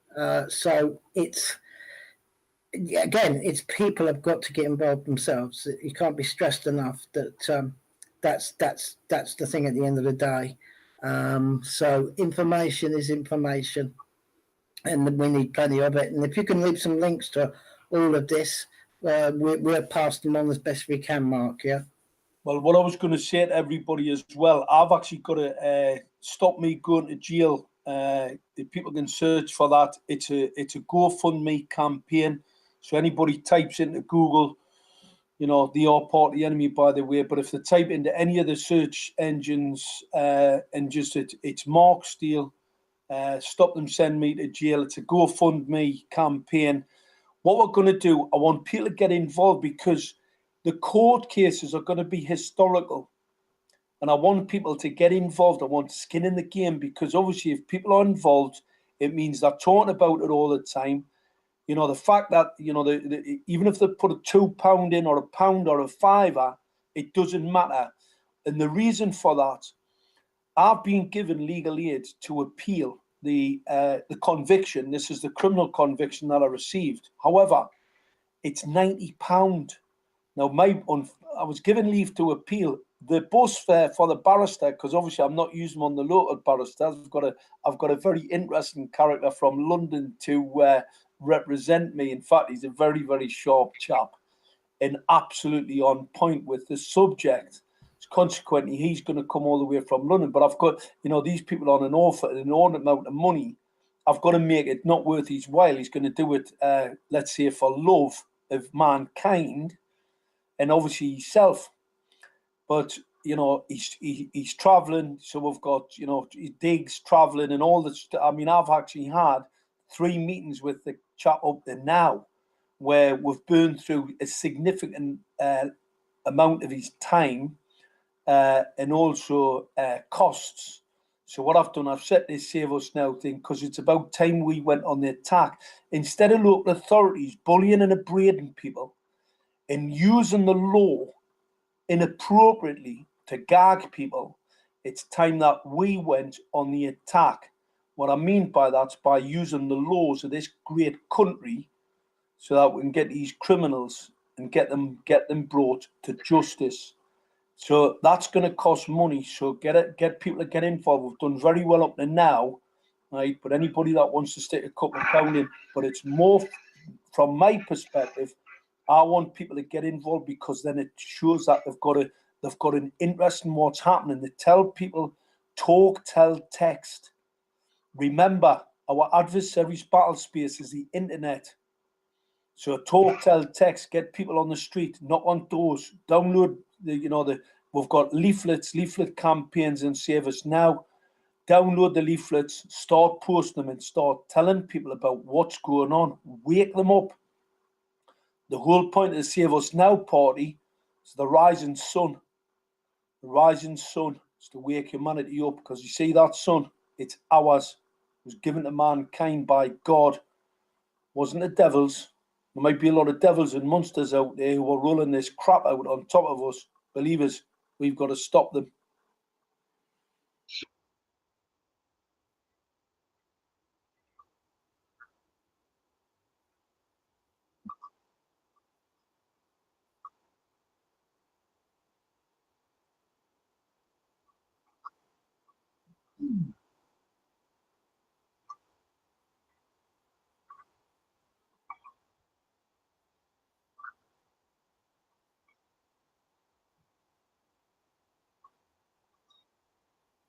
So it's, again, it's people have got to get involved themselves. You can't be stressed enough that that's the thing at the end of the day. So information is information, and we need plenty of it. And if you can leave some links to all of this, we'll pass them on as best we can, Mark. Yeah. Well, what I was going to say to everybody as well, I've actually got to stop me going to jail. If people can search for that, it's a GoFundMe campaign. So anybody types into Google, they are part of the enemy, by the way. But if they type into any of the search engines and just it's Mark Steele, stop them, send me to jail. It's a GoFundMe campaign. What we're going to do, I want people to get involved because the court cases are going to be historical. And I want people to get involved. I want skin in the game because obviously if people are involved, it means they're talking about it all the time. The fact that, even if they put a £2 in or a pound or a fiver, it doesn't matter. And the reason for that, I've been given legal aid to appeal the conviction. This is the criminal conviction that I received. However, it's £90. Now, I was given leave to appeal the bus fare for the barrister because obviously I'm not using them on the local barristers. I've got a very interesting character from London to represent me. In fact, he's a very, very sharp chap and absolutely on point with the subject. Consequently, he's going to come all the way from London. But I've got, these people on an inordinate amount of money. I've got to make it not worth his while. He's going to do it, let's say, for love of mankind and obviously himself. But, he's traveling. So we've got, digs, traveling and all this. I mean, I've actually had 3 meetings with the chap up there now where we've burned through a significant amount of his time and also costs. So what I've done, I've set this Save Us Now thing because it's about time we went on the attack. Instead of local authorities bullying and abrading people and using the law inappropriately to gag people, it's time that we went on the attack. What I mean by that's by using the laws of this great country so that we can get these criminals and get them brought to justice. So that's going to cost money. So get people to get involved. We've done very well up to now, right? But anybody that wants to stick a couple of pound in, but it's more from my perspective. I want people to get involved because then it shows that they've got an interest in what's happening. They tell people, talk, tell, text. Remember, our adversary's battle space is the internet. So talk, tell, text, get people on the street, knock on doors, download we've got leaflet campaigns and Save Us Now. Download the leaflets, start posting them and start telling people about what's going on. Wake them up. The whole point of the Save Us Now party is the rising sun. The rising sun is to wake humanity up because you see that sun, it's ours. It was given to mankind by God. It wasn't the devil's. There might be a lot of devils and monsters out there who are rolling this crap out on top of us. Believers, we've got to stop them.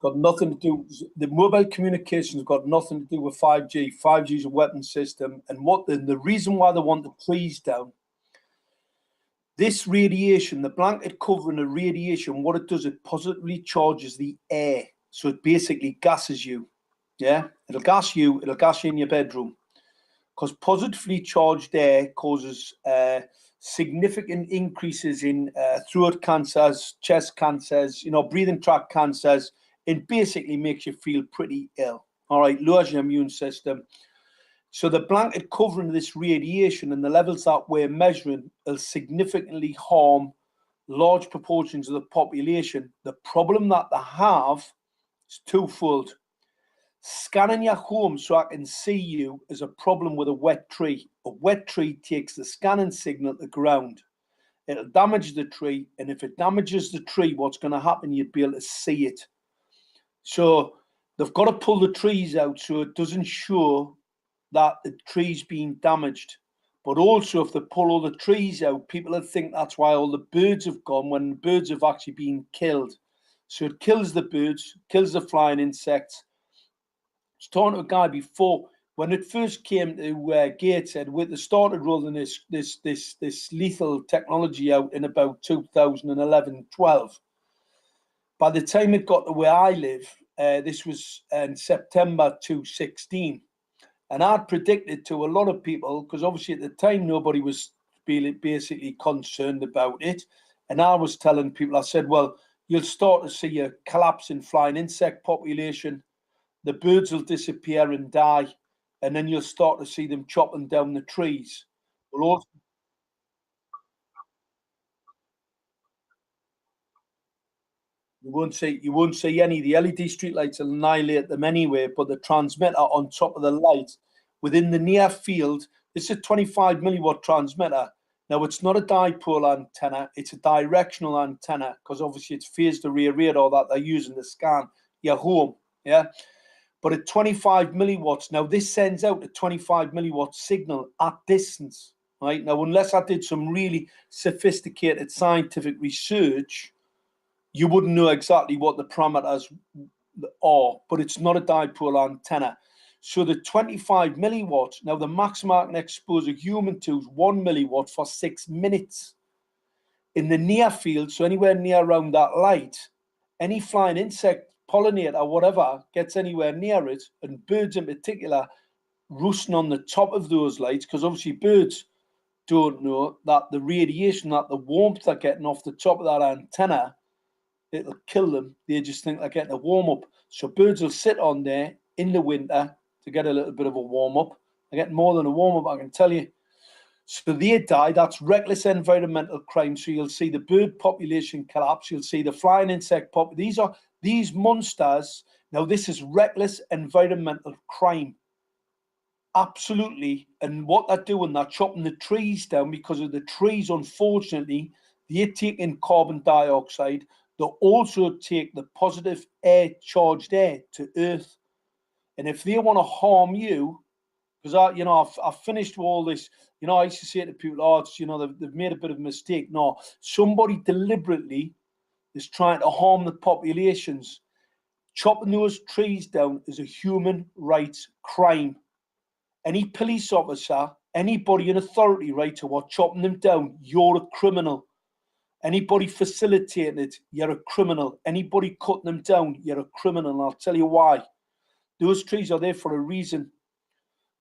Got nothing to do. The mobile communications got nothing to do with 5G. 5G is a weapon system, and the reason why they want the trees down. This radiation, the blanket covering the radiation, what it does, it positively charges the air. So it basically gasses you. Yeah, it'll gas you in your bedroom. Because positively charged air causes significant increases in throat cancers, chest cancers, breathing tract cancers, and basically makes you feel pretty ill. All right, lowers your immune system. So the blanket covering this radiation and the levels that we're measuring will significantly harm large proportions of the population. The problem that they have is twofold. Scanning your home so I can see you is a problem with a wet tree. A wet tree takes the scanning signal to ground. It'll damage the tree, and if it damages the tree, what's going to happen? You'd be able to see it. So they've got to pull the trees out so it doesn't show that the tree's being damaged. But also, if they pull all the trees out, people will think that's why all the birds have gone when the birds have actually been killed. So it kills the birds, kills the flying insects. I was talking to a guy before, when it first came to Gateshead, they started rolling this lethal technology out in about 2011-12. By the time it got to where I live, this was in September 2016. And I'd predicted to a lot of people, because obviously at the time nobody was basically concerned about it. And I was telling people, I said, well, you'll start to see a collapse in flying insect population. The birds will disappear and die. And then you'll start to see them chopping down the trees. Well, also, you won't see any. The LED streetlights will annihilate them anyway, but the transmitter on top of the light within the near field, this is a 25 milliwatt transmitter. Now, it's not a dipole antenna, it's a directional antenna, because obviously it's phased array radar that they're using to scan your home. Yeah. But at 25 milliwatts, now this sends out a 25 milliwatt signal at distance. Right. Now, unless I did some really sophisticated scientific research, you wouldn't know exactly what the parameters are, but it's not a dipole antenna. So the 25 milliwatts, now the maximum I can expose a human to is 1 milliwatt for 6 minutes. In the near field, so anywhere near around that light, any flying insect, pollinator, or whatever gets anywhere near it, and birds in particular, roosting on the top of those lights, because obviously birds don't know that the radiation, that the warmth they're getting off the top of that antenna, it'll kill them. They just think they're getting a warm up. So birds will sit on there in the winter to get a little bit of a warm up. They're getting more than a warm up, I can tell you. So they die. That's reckless environmental crime. So you'll see the bird population collapse. You'll see the flying insect pop. These monsters. Now this is reckless environmental crime. Absolutely. And what they're doing, they're chopping the trees down, because of the trees, unfortunately, they're taking carbon dioxide. They also take the positive charged air to Earth. And if they want to harm you, because I've finished all this, I used to say to people, oh, it's, they've made a bit of a mistake. No, somebody deliberately is trying to harm the populations. Chopping those trees down is a human rights crime. Any police officer, anybody in authority, right, to what chopping them down, you're a criminal. Anybody facilitating it, you're a criminal. Anybody cutting them down, you're a criminal. And I'll tell you why. Those trees are there for a reason.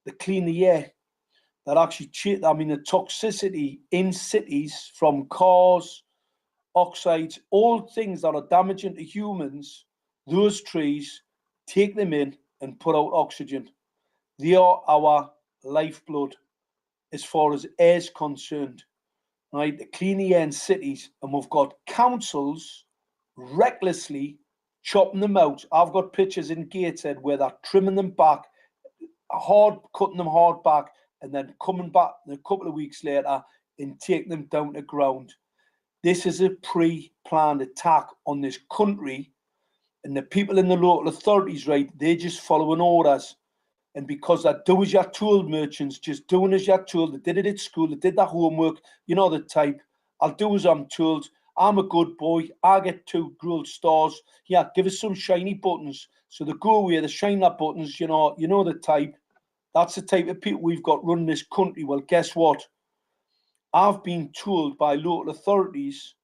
They clean the air. That actually, the toxicity in cities from cars, oxides, all things that are damaging to humans, those trees take them in and put out oxygen. They are our lifeblood as far as air is concerned. Right, to clean the air in cities, and we've got councils recklessly chopping them out. I've got pictures in Gateshead where they're trimming them back, cutting them hard back, and then coming back a couple of weeks later and taking them down to ground. This is a pre-planned attack on this country, and the people in the local authorities, right, they're just following orders. And because they do as you're told, merchants just doing as you're told. They did it at school, they did their homework, the type. I'll do as I'm told. I'm a good boy. I get 2 gold stars. Yeah, give us some shiny buttons. So they go away, they shine their buttons, the type. That's the type of people we've got running this country. Well, guess what? I've been told by local authorities,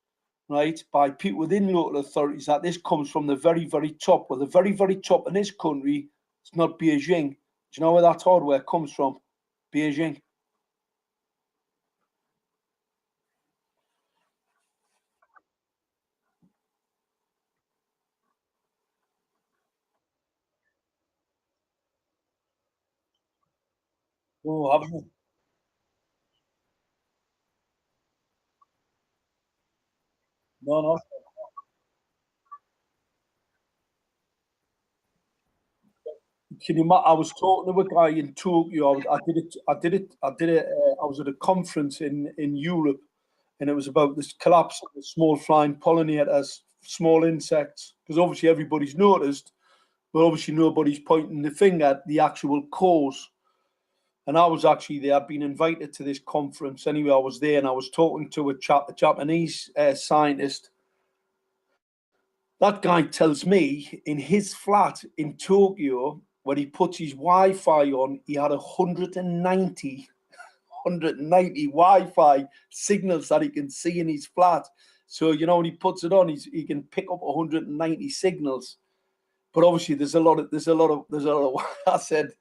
right, by people within local authorities, that this comes from the very, very top. Well, the very, very top in this country, it's not Beijing. Do you know where that hardware comes from? Beijing. Oh, haven't you? No, no. Can you? I was talking to a guy in Tokyo. I did it. I did it. I did it. I was at a conference in Europe, and it was about this collapse of the small flying pollinators, small insects. Because obviously everybody's noticed, but obviously nobody's pointing the finger at the actual cause. And I was actually there. I'd been invited to this conference anyway. I was there, and I was talking to a Japanese scientist. That guy tells me in his flat in Tokyo, when he puts his Wi-Fi on, he had 190 Wi-Fi signals that he can see in his flat. So when he puts it on, he can pick up 190 signals. But obviously, there's a lot of. I said,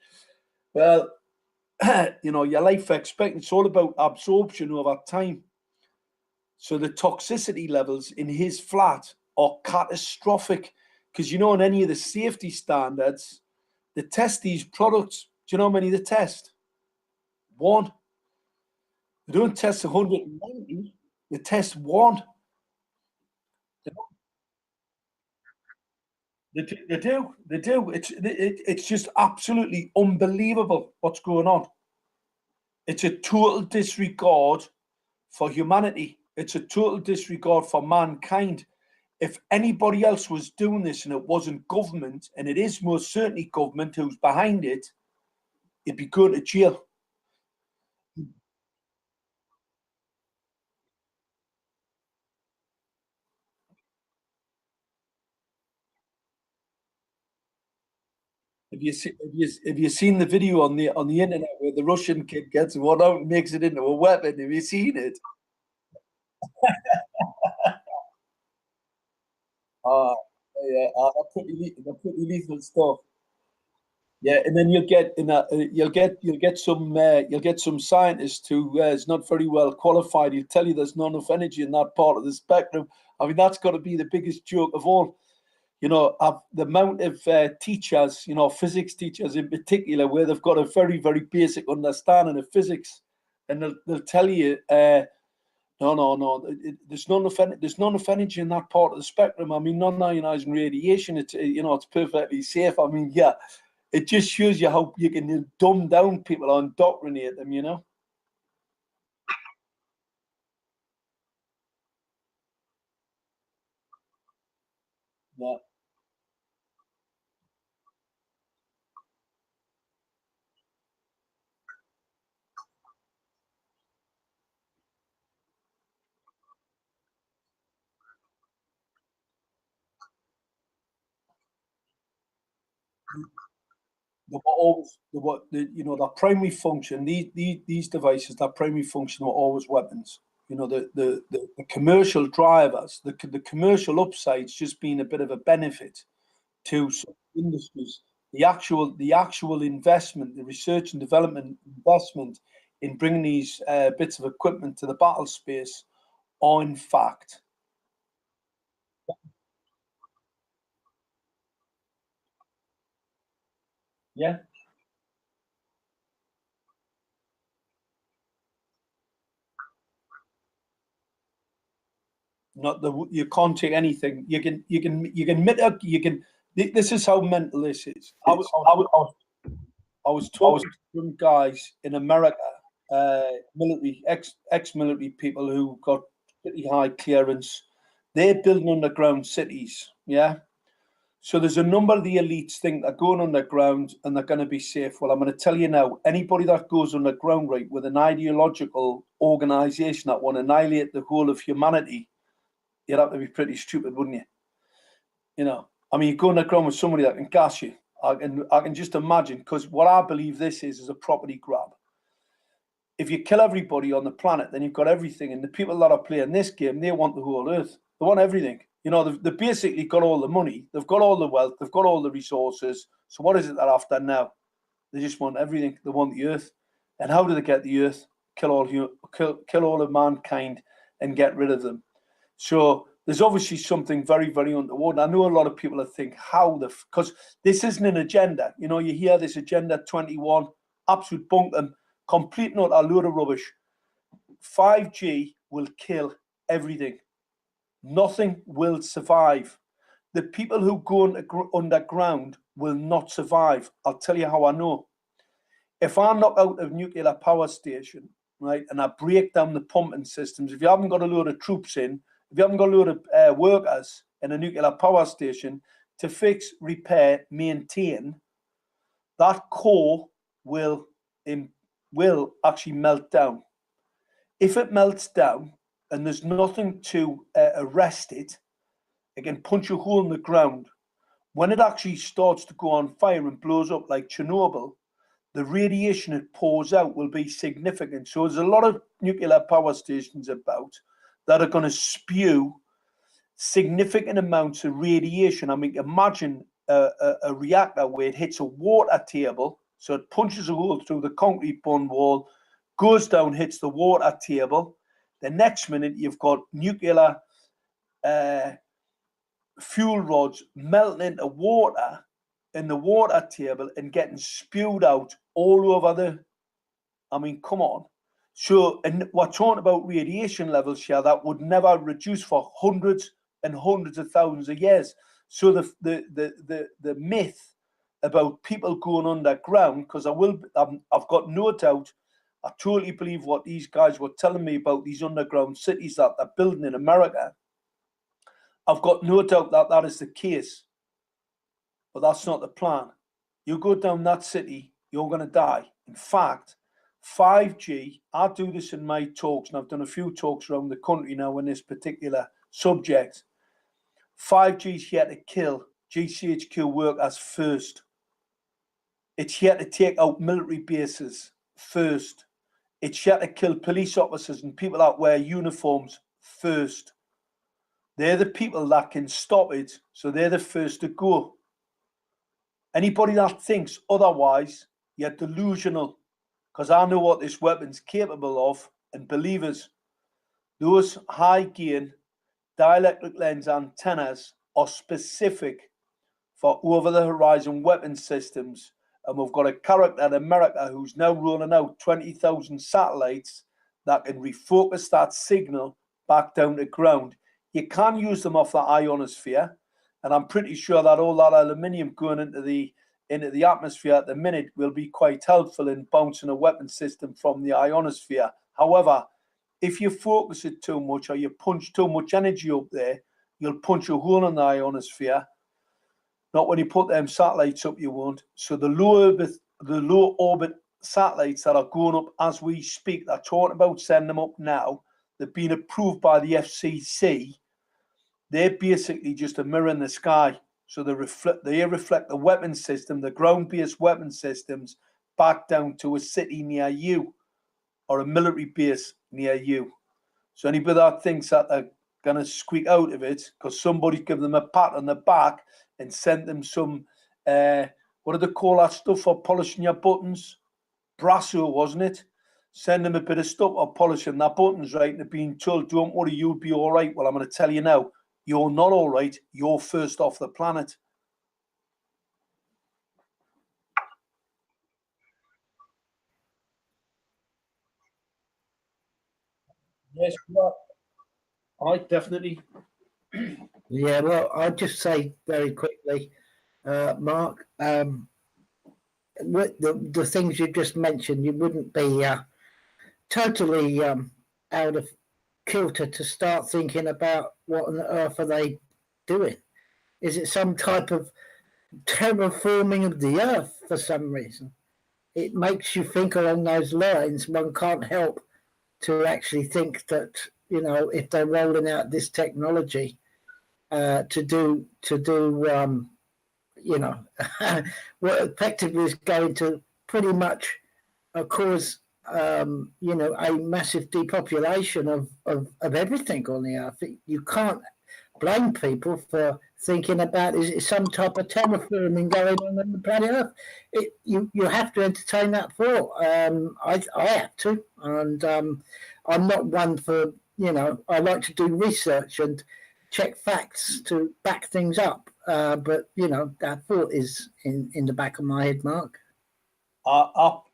well, your life expectancy, it's all about absorption over time. So the toxicity levels in his flat are catastrophic because in any of the safety standards, they test these products. Do you know how many they test? One. They don't test 190. They test one. They do. They do. It's just absolutely unbelievable what's going on. It's a total disregard for humanity. It's a total disregard for mankind. If anybody else was doing this and it wasn't government, and it is most certainly government who's behind it, it'd be going to jail. Have you seen the video on the internet where the Russian kid gets one out and makes it into a weapon? Have you seen it? Uh, yeah, they're pretty lethal stuff. Yeah, and then you'll get some scientist who is not very well qualified. He'll tell you there's not enough energy in that part of the spectrum. I mean, that's got to be the biggest joke of all. The amount of teachers, physics teachers in particular, where they've got a very, very basic understanding of physics, and they'll tell you, no, no, no, there's not enough energy in that part of the spectrum. I mean, non-ionizing radiation, it's perfectly safe. I mean, yeah, it just shows you how you can dumb down people or indoctrinate them. Yeah. They were always their primary function. These devices, their primary function were always weapons. The commercial drivers, the commercial upsides, just being a bit of a benefit to some industries. The actual investment, the research and development investment in bringing these bits of equipment to the battle space are in fact, yeah, not you can't take anything. This is how mental this is. I was talking to some guys in America, military ex-military people who got pretty high clearance. They're building underground cities, yeah. So there's a number of the elites think they're going underground and they're going to be safe. Well, I'm going to tell you now, anybody that goes underground, right, with an ideological organization that want to annihilate the whole of humanity, you'd have to be pretty stupid, wouldn't you? I mean, you go underground with somebody that can gas you. I can just imagine, because what I believe this is a property grab. if you kill everybody on the planet, then you've got everything. And the people that are playing this game, they want the whole earth. They want everything. You know, they've basically got all the money. They've got all the wealth. They've got all the resources. So what is it they're after now? They just want everything. They want the earth. And how do they get the earth? Kill all of mankind and get rid of them. So there's obviously something very, very untoward. I know a lot of people that think because this isn't an agenda. You know, you hear this Agenda 21, absolute bunkum, complete and utter load of rubbish. 5G will kill everything. Nothing will survive. The people who go underground will not survive. I'll tell you how I know. If I knock out a nuclear power station, right, and I break down the pumping systems, if you haven't got a load of troops in, if you haven't got a load of workers in a nuclear power station to fix, repair, maintain, that core will actually melt down. If it melts down and there's nothing to arrest it, it can punch a hole in the ground. When it actually starts to go on fire and blows up like Chernobyl, the radiation it pours out will be significant. So there's a lot of nuclear power stations about that are going to spew significant amounts of radiation. I mean, imagine a reactor where it hits a water table, so it punches a hole through the concrete bund wall, goes down, hits the water table. The next minute, you've got nuclear fuel rods melting into water in the water table and getting spewed out all over I mean, come on. So, and we're talking about radiation levels here that would never reduce for hundreds and hundreds of thousands of years. So the myth about people going underground, because I've got no doubt, I totally believe what these guys were telling me about these underground cities that they're building in America. I've got no doubt that that is the case, but that's not the plan. You go down that city, you're going to die. In fact, 5G, I do this in my talks, and I've done a few talks around the country now on this particular subject. 5G is here to kill GCHQ workers first. It's here to take out military bases first. It's here to kill police officers and people that wear uniforms first. They're the people that can stop it, so they're the first to go. Anybody that thinks otherwise, you're delusional, because I know what this weapon's capable of, and believers, those high-gain dielectric lens antennas are specific for over-the-horizon weapon systems, and we've got a character in America who's now rolling out 20,000 satellites that can refocus that signal back down to ground. You can use them off the ionosphere, and I'm pretty sure that all that aluminium going into the atmosphere at the minute will be quite helpful in bouncing a weapon system from the ionosphere. However, if you focus it too much or you punch too much energy up there, you'll punch a hole in the ionosphere. Not when you put them satellites up, you won't. So the low orbit satellites that are going up as we speak, they're talking about sending them up now. They've been approved by the FCC. They're basically just a mirror in the sky. So they reflect the weapon system, the ground-based weapon systems, back down to a city near you or a military base near you. So anybody that thinks that they're going to squeak out of it because somebody's given them a pat on the back and sent them some, what do they call that stuff for polishing your buttons? Brasso, wasn't it? Send them a bit of stuff for polishing their buttons, right? And they're being told, don't worry, you'll be all right. Well, I'm going to tell you now, you're not all right. You're first off the planet. Yes, I definitely. Yeah, well, I'd just say very quickly, Mark, the things you just mentioned, you wouldn't be totally out of kilter to start thinking about what on earth are they doing? Is it some type of terraforming of the earth for some reason? It makes you think along those lines. One can't help to actually think that, you know, if they're rolling out this technology to do you know, what effectively is going to pretty much cause a massive depopulation of everything on the earth. You can't blame people for thinking about is some type of terraforming going on the planet Earth. You have to entertain that thought. I have to, and I'm not one for I like to do research and check facts to back things up. But that thought is in the back of my head, Mark.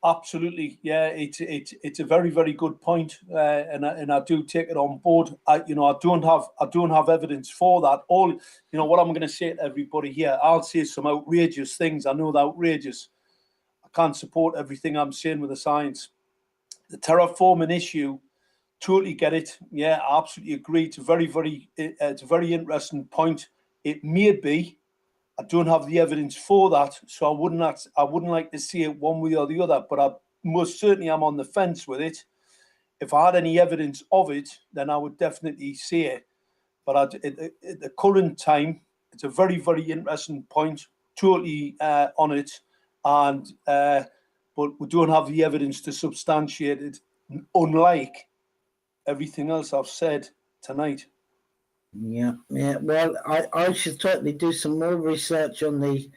Absolutely, yeah. It's a very, very good point, and I do take it on board. I don't have evidence for that. All what I'm going to say to everybody here, I'll say some outrageous things. I know they're outrageous. I can't support everything I'm saying with the science. The terraforming issue, totally get it. Yeah, I absolutely agree. It's a very interesting point. It may be. I don't have the evidence for that, so I wouldn't like to see it one way or the other. But I most certainly am on the fence with it. If I had any evidence of it, then I would definitely say it. But at the current time, it's a very, very interesting point. Totally on it, and but we don't have the evidence to substantiate it. Unlike everything else I've said tonight. Yeah. Well, I should certainly do some more research on the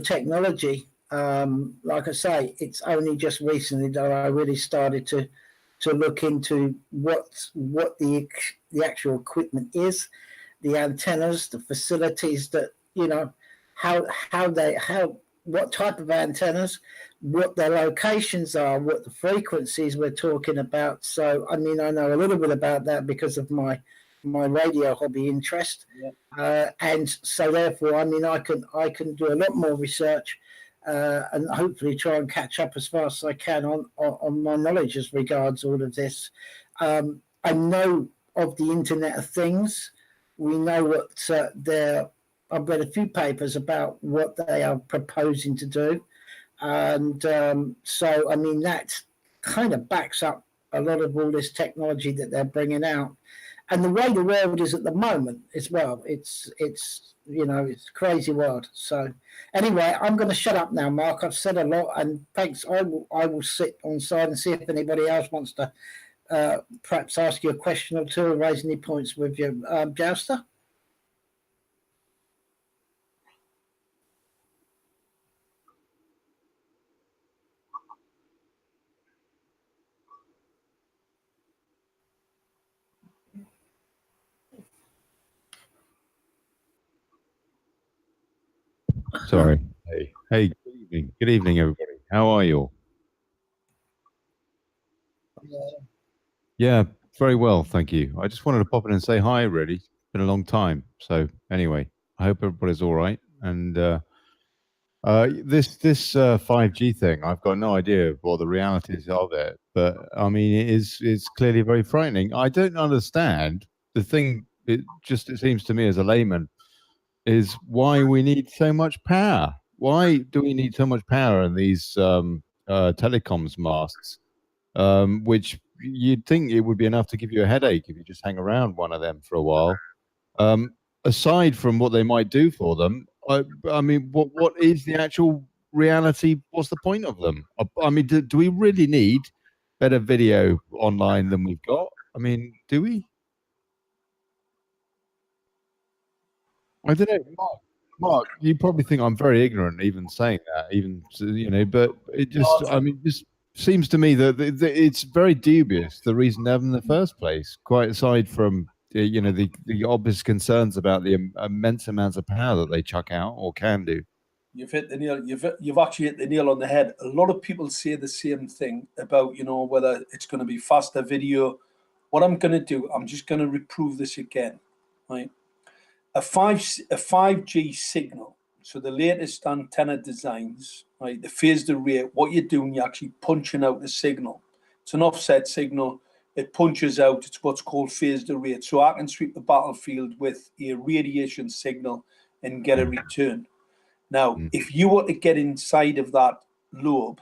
technology. Like I say, it's only just recently that I really started to look into what the actual equipment is, the antennas, the facilities that what type of antennas, what their locations are, what the frequencies we're talking about. So I know a little bit about that because of my radio hobby interest, and so therefore I can do a lot more research and hopefully try and catch up as fast as I can on my knowledge as regards all of this. I know of the Internet of Things. We know what I've read a few papers about what they are proposing to do, and so that kind of backs up a lot of all this technology that they're bringing out. And the way the world is at the moment as well, it's a crazy world. So anyway, I'm going to shut up now, Mark. I've said a lot, and thanks. I will sit on side and see if anybody else wants to perhaps ask you a question or two or raise any points with you, Jouster. Sorry. Hey. Good evening, everybody. How are you all? Yeah, very well, thank you. I just wanted to pop in and say hi. Really, it's been a long time. So anyway, I hope everybody's all right. And this 5G thing, I've got no idea what the realities of it, but it's clearly very frightening. I don't understand the thing. It seems to me as a layman is why we need so much power. Why do we need so much power in these telecoms masts, which you'd think it would be enough to give you a headache if you just hang around one of them for a while. Aside from what they might do for them, what is the actual reality? What's the point of them? Do we really need better video online than we've got? Do we? I don't know, Mark. You probably think I'm very ignorant, even saying that, but it just seems to me that it's very dubious the reason they have them in the first place. Quite aside from the obvious concerns about the immense amounts of power that they chuck out or can do. You've hit the nail. You've actually hit the nail on the head. A lot of people say the same thing about whether it's going to be faster video. What I'm going to do, I'm just going to reprove this again, right? A 5G signal, so the latest antenna designs, right? The phased array. What you're doing, you're actually punching out the signal. It's an offset signal. It punches out. It's what's called phased array. So I can sweep the battlefield with a radiation signal and get a return. Now, if you were to get inside of that lobe,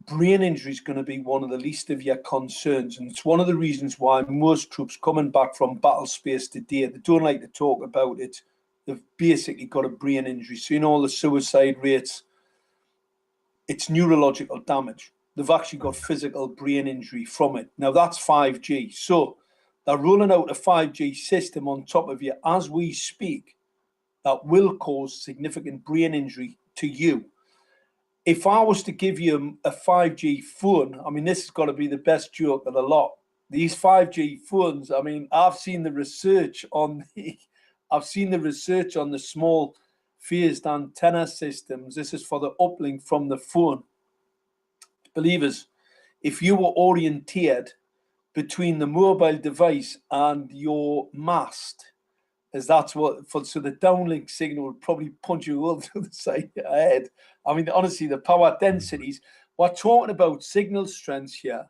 brain injury is going to be one of the least of your concerns. And it's one of the reasons why most troops coming back from battle space today, they don't like to talk about it. They've basically got a brain injury. So, the suicide rates, it's neurological damage. they've actually got physical brain injury from it. Now that's 5G. So they're rolling out a 5G system on top of you as we speak that will cause significant brain injury to you. If I was to give you a 5G phone, I mean, this has got to be the best joke of the lot. These 5G phones, I mean, I've seen the research on the small phased antenna systems. This is for the uplink from the phone. Believers, if you were oriented between the mobile device and your mast, as that's what so the downlink signal would probably punch you all to the side of your head. I mean, honestly, the power densities, we're talking about signal strengths here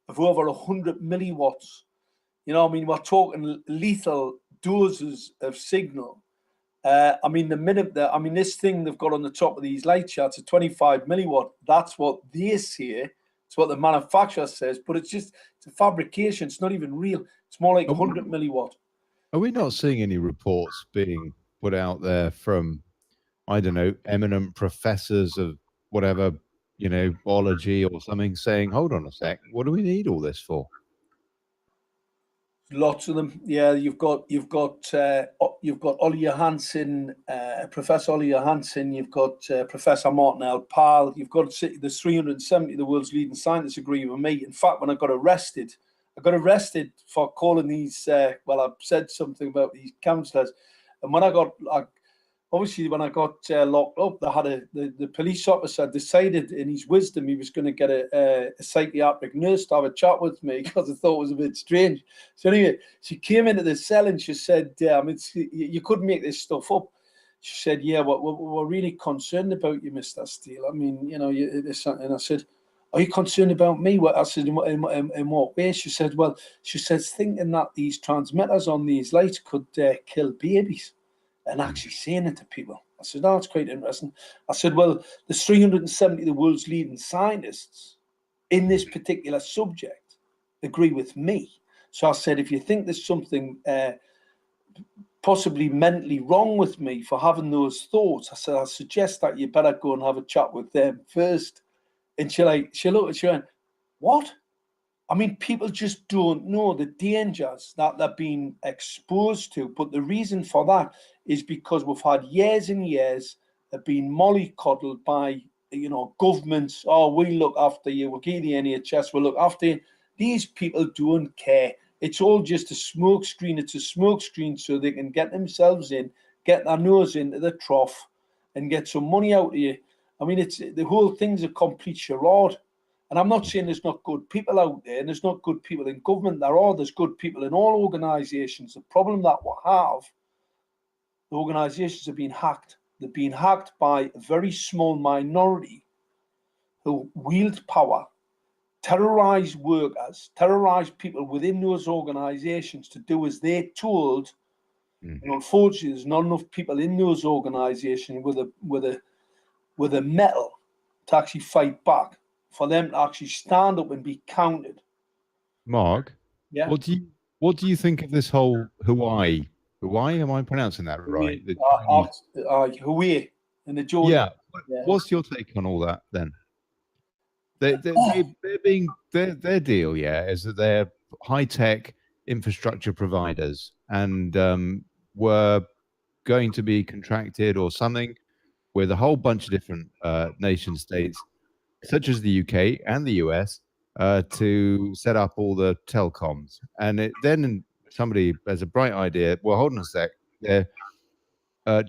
of over 100 milliwatts. You know, I mean, we're talking lethal doses of signal. I mean, this thing they've got on the top of these light charts, a 25 milliwatt. That's what they say. It's what the manufacturer says, but it's a fabrication. It's not even real. It's more like 100 milliwatt. Are we not seeing any reports being put out there from, I don't know, eminent professors of whatever, biology or something, saying, hold on a sec, what do we need all this for? Lots of them, yeah. You've got Ollie Johansson, Professor Ollie Johansson. You've got Professor Martin L. Pal. You've got the 370 of the world's leading scientists agree with me. In fact, when I got arrested for calling these. Well, I said something about these counsellors, and when I got locked up, they had the police officer decided in his wisdom he was going to get a psychiatric nurse to have a chat with me because I thought it was a bit strange. So anyway, she came into the cell and she said, you couldn't make this stuff up. She said, yeah, we're really concerned about you, Mr. Steele. I mean, and I said, are you concerned about me? I said, in what way? She said, thinking that these transmitters on these lights could kill babies. And actually saying it to people. I said, that's quite interesting. I said, well, there's 370 of the world's leading scientists in this particular subject agree with me. So I said, if you think there's something possibly mentally wrong with me for having those thoughts, I said, I suggest that you better go and have a chat with them first. And she looked and she went, what? I mean, people just don't know the dangers that they're being exposed to. But the reason for that is because we've had years and years of being mollycoddled by, governments. Oh, we look after you. We'll give you the NHS. We'll look after you. These people don't care. It's all just a smoke screen. It's a smoke screen so they can get themselves in, get their nose into the trough and get some money out of you. I mean, the whole thing's a complete charade. And I'm not saying there's not good people out there and there's not good people in government. There's good people in all organisations. The problem that we have, the organisations have been hacked. They've been hacked by a very small minority who wield power, terrorise workers, terrorise people within those organisations to do as they're told. And unfortunately, there's not enough people in those organisations with a mettle to actually fight back, for them to actually stand up and be counted. Mark, yeah. What do you think of this whole Hawaii? Hawaii, am I pronouncing that right? Hawaii and the Jordan. Yeah. What's your take on all that then? Their deal, is that they're high-tech infrastructure providers and were going to be contracted or something with a whole bunch of different nation states, such as the UK and the US, to set up all the telecoms. And then somebody has a bright idea. Well, hold on a sec. It's a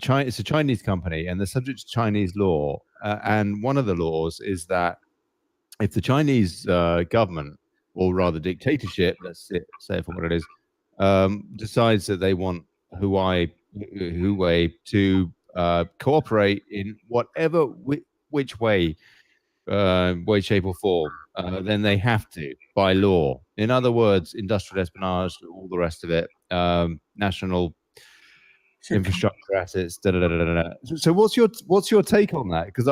Chinese company, and they're subject to Chinese law. And one of the laws is that if the Chinese government, or rather dictatorship, let's say it for what it is, decides that they want Huawei to cooperate in whatever which way, shape, or form, then they have to by law. In other words, industrial espionage, all the rest of it, national infrastructure assets. So, what's your take on that? Because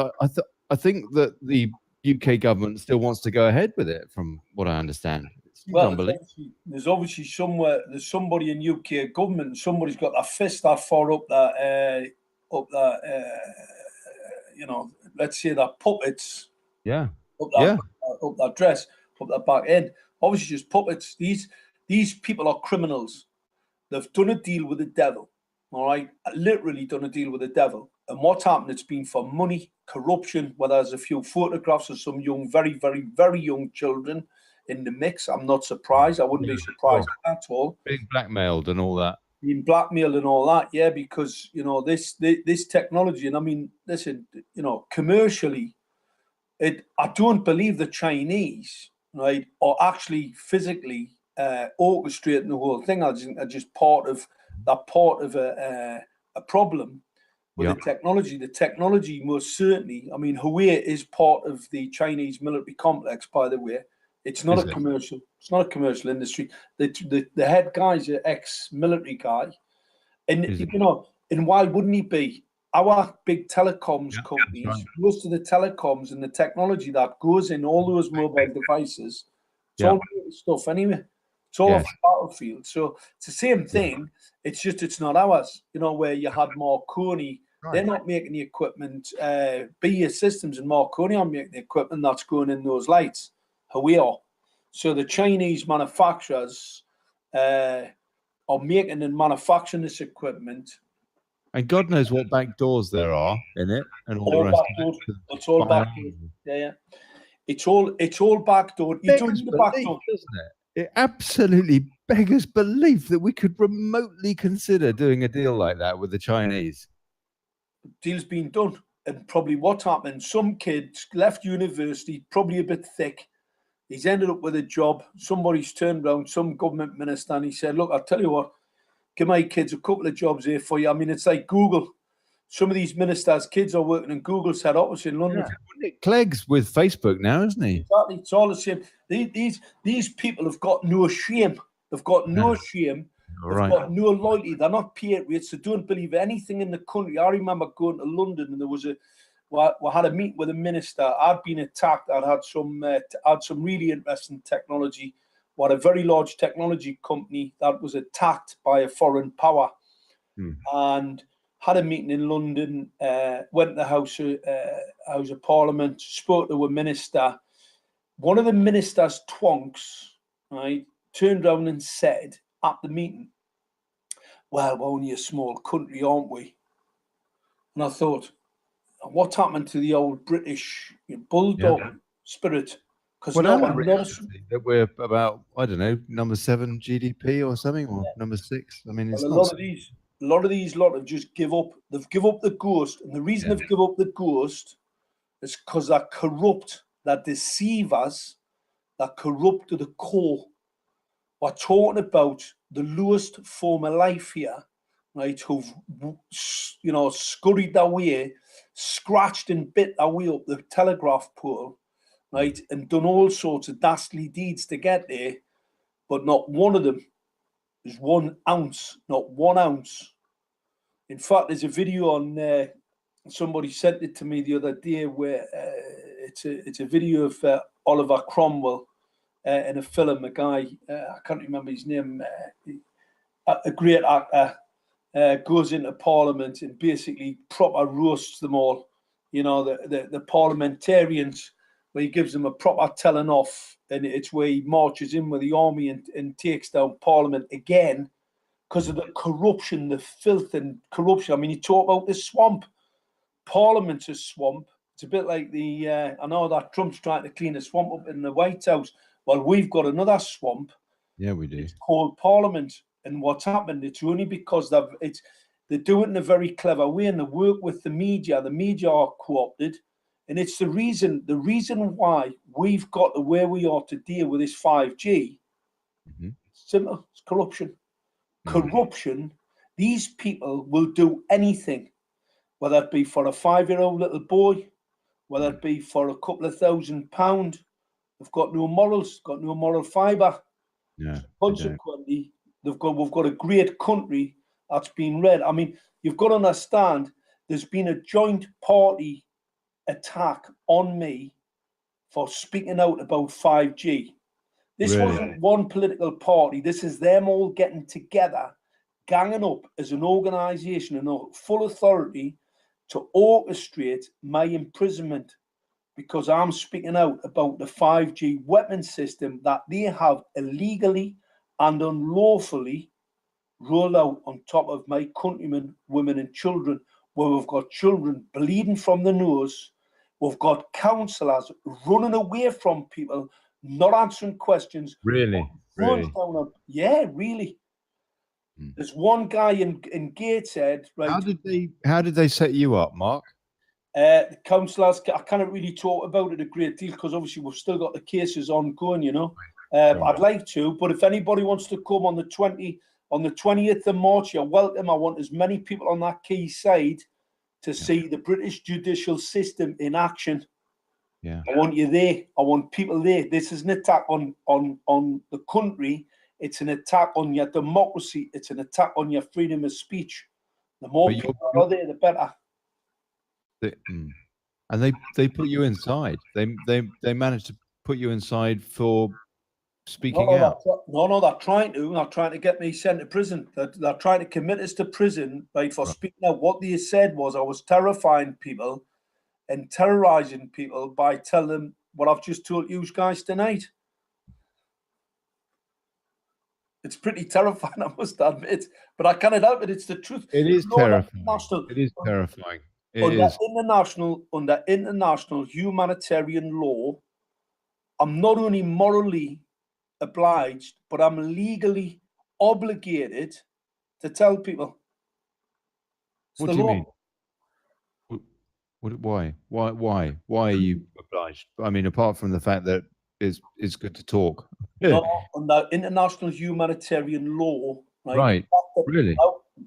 I think that the UK government still wants to go ahead with it, from what I understand. Well, there's obviously there's somebody in UK government. Somebody's got their fist that far up that let's say that puppets. Yeah. up that dress, up that back end. Obviously, just puppets. These people are criminals. They've done a deal with the devil. All right, literally done a deal with the devil. And what's happened? It's been for money, corruption. Where there's a few photographs of some young, very, very, very young children in the mix. I'm not surprised. I wouldn't be surprised at all. Being blackmailed and all that. Being blackmailed and all that, yeah, because this technology, and I mean, listen, commercially, I don't believe the Chinese, right, are actually physically orchestrating the whole thing. I think they're just part of a problem with the technology. The technology, most certainly. I mean, Huawei is part of the Chinese military complex, by the way. It's not commercial. It's not a commercial industry. The head guy's an ex-military guy, and and why wouldn't he be? Our big telecoms companies, most of the telecoms and the technology that goes in all those mobile devices, it's all stuff anyway. It's all off the battlefield. So it's the same thing. It's just it's not ours. Where you had Marconi, they're not making the equipment. BAE Systems and Marconi are making the equipment that's going in those lights. Huawei are. So the Chinese manufacturers are making and manufacturing this equiment. And God knows what back doors there are in it, and all the rest of it. It's all backdoor. Yeah. It's all backdoor. You don't need the backdoor, doesn't it? It absolutely beggars belief that we could remotely consider doing a deal like that with the Chinese. Deal's been done, and probably what's happened. Some kid left university, probably a bit thick. He's ended up with a job. Somebody's turned around, some government minister, and he said, "Look, I'll tell you what. Give my kids a couple of jobs here for you." I mean, it's like Google. Some of these ministers' kids are working in Google's head office in London. Nick Clegg's with Facebook now, isn't he? Exactly. It's all the same. These people have got no shame. They've got no shame. They've got no loyalty. They're not patriots. They don't believe anything in the country. I remember going to London and we had a meeting with a minister. I'd been attacked. I'd had some really interesting technology. What a very large technology company that was attacked by a foreign power, and had a meeting in London. Went to the House of Parliament, spoke to a minister. One of the minister's twonks, right, turned around and said at the meeting, "Well, we're only a small country, aren't we?" And I thought, what's happened to the old British bulldog spirit? Because that we're about, I don't know, number 7 GDP or something, or number 6. I mean, it's a lot of these have just give up. They've give up the ghost, and the reason they've give up the ghost is because they're corrupt, they're deceivers, they're corrupt to the core. We're talking about the lowest form of life here, right? Who've scurried their way, scratched and bit their way up the telegraph pole, right, and done all sorts of dastardly deeds to get there, but not one of them is 1 ounce, not 1 ounce. In fact, there's a video on, somebody sent it to me the other day, where it's a video of Oliver Cromwell in a film, a guy, I can't remember his name, a great actor, goes into Parliament and basically proper roasts them all, the parliamentarians, where he gives them a proper telling off, and it's where he marches in with the army and takes down Parliament again because of the corruption, the filth and corruption. I mean, you talk about the swamp. Parliament's a swamp. It's a bit like I know that Trump's trying to clean the swamp up in the White House. Well, we've got another swamp. Yeah, we do. It's called Parliament. And what's happened, it's only because they do it in a very clever way, and they work with the media. The media are co-opted. And it's the reason why we've got to where we are to deal with this 5G. It's simple. It's corruption. Corruption. These people will do anything, whether it be for a 5-year-old little boy, whether it be for a couple of £1,000. They've got no morals, got no moral fibre. Yeah. Consequently, we've got a great country that's been read. I mean, you've got to understand, there's been a joint party attack on me for speaking out about 5G. This wasn't one political party. This is them all getting together, ganging up as an organisation and full authority to orchestrate my imprisonment because I'm speaking out about the 5G weapon system that they have illegally and unlawfully rolled out on top of my countrymen, women and children, where we've got children bleeding from the nose. We've got counsellors running away from people, not answering questions. Really? Yeah, really. There's one guy in Gateshead, right? How did they set you up, Mark? The counsellors, I can't really talk about it a great deal because obviously we've still got the cases ongoing, you know. But I'd like to. But if anybody wants to come on the 20th of March, you're welcome. I want as many people on that key side to see the British judicial system in action. Yeah, I want you there. I want people there. This is an attack on the country. It's an attack on your democracy. It's an attack on your freedom of speech. The more people are there, the better. And they put you inside. They managed to put you inside for speaking out. They're trying to. They're trying to get me sent to prison. They're trying to commit us to prison, right, for speaking out. What they said was I was terrifying people and terrorizing people by telling them what I've just told you guys tonight. It's pretty terrifying, I must admit, but I cannot help it. It's the truth. It is terrifying. It is terrifying. Under international humanitarian law, I'm not only morally obliged, but I'm legally obligated to tell people. What do you mean? Why? Why are you obliged? I mean, apart from the fact that it's good to talk. No, under international humanitarian law, right? Really?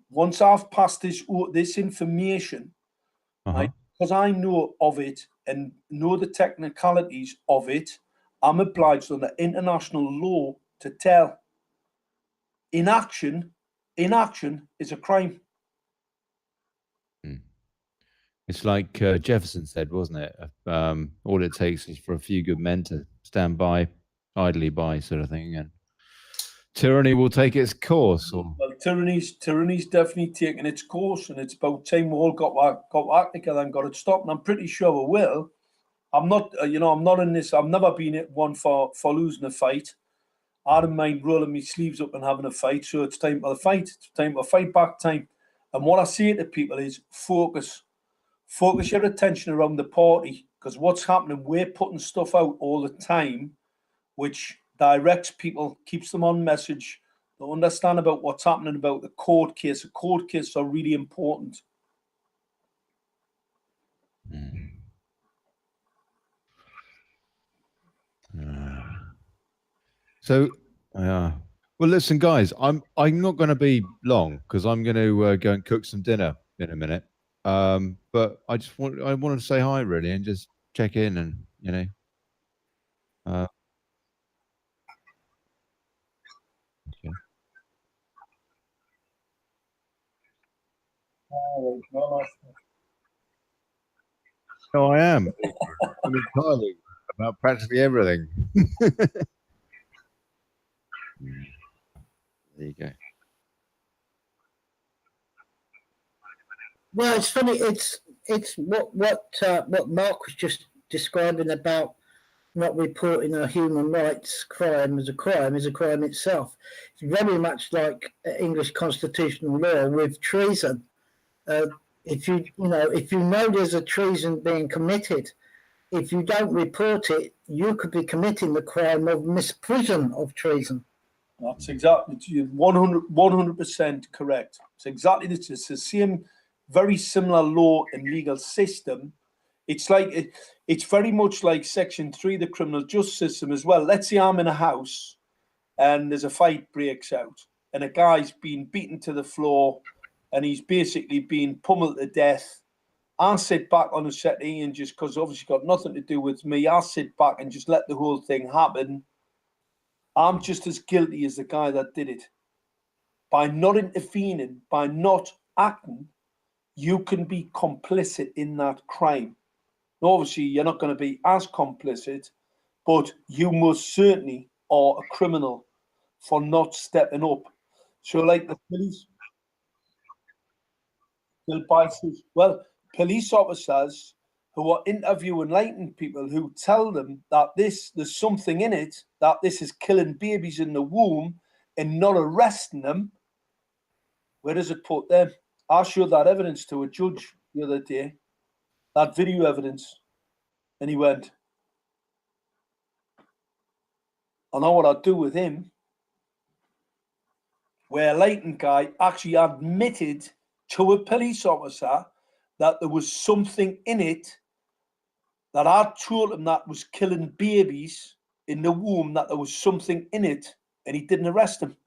Once I've passed this information, right, because I know of it and know the technicalities of it, I'm obliged under international law to tell. Inaction is a crime. It's like Jefferson said, wasn't it? All it takes is for a few good men to stand by, idly by, sort of thing, and tyranny will take its course. Well, tyranny's definitely taking its course, and it's about time we all got back together and got it stopped. And I'm pretty sure we will. I'm not, I'm not in this. I've never been one for losing a fight. I don't mind rolling my sleeves up and having a fight. So it's time for the fight. It's time for fight back time. And what I say to people is focus your attention around the party, because what's happening, we're putting stuff out all the time, which directs people, keeps them on message. They understand about what's happening about the court case. The court cases are really important. Well, listen, guys, I'm not going to be long because I'm going to go and cook some dinner in a minute. But I wanted to say hi, really, and just check in, and okay. No, I am. I'm entirely about practically everything. There you go. Well, it's funny. It's what Mark was just describing about not reporting a human rights crime as a crime itself. It's very much like English constitutional law with treason. If you know there's a treason being committed, if you don't report it, you could be committing the crime of misprision of treason. That's exactly 100% correct. It's exactly this. It's the same, very similar law and legal system. It's like it's very much like Section 3 of the criminal justice system as well. Let's say I'm in a house and there's a fight breaks out and a guy's been beaten to the floor and he's basically been pummeled to death. I sit back on the settee and just, because obviously got nothing to do with me, I sit back and just let the whole thing happen. I'm just as guilty as the guy that did it. By not intervening, by not acting, you can be complicit in that crime. Obviously, you're not going to be as complicit, but you most certainly are a criminal for not stepping up. So, like the police, police officers who are interviewing enlightened people who tell them that there's something in it, that this is killing babies in the womb and not arresting them, where does it put them? I showed that evidence to a judge the other day, that video evidence, and he went, I know what I'd do with him. Where a enlightened guy actually admitted to a police officer that there was something in it, that I told him that was killing babies in the womb, that there was something in it, and he didn't arrest him.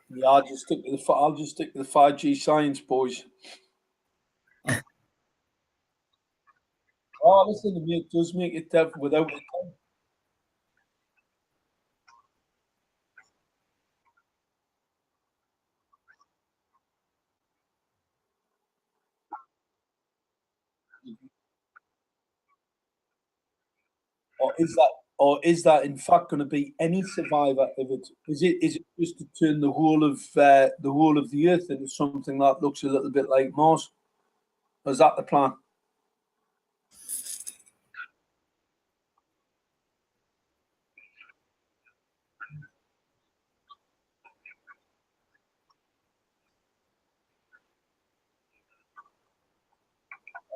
Yeah, I'll just stick to the 5G science, boys. Oh, listen, it does make it tough without it. Or is that in fact going to be any survivor of it? Is it just to turn the whole of the earth into something that looks a little bit like Mars? Or is that the plan?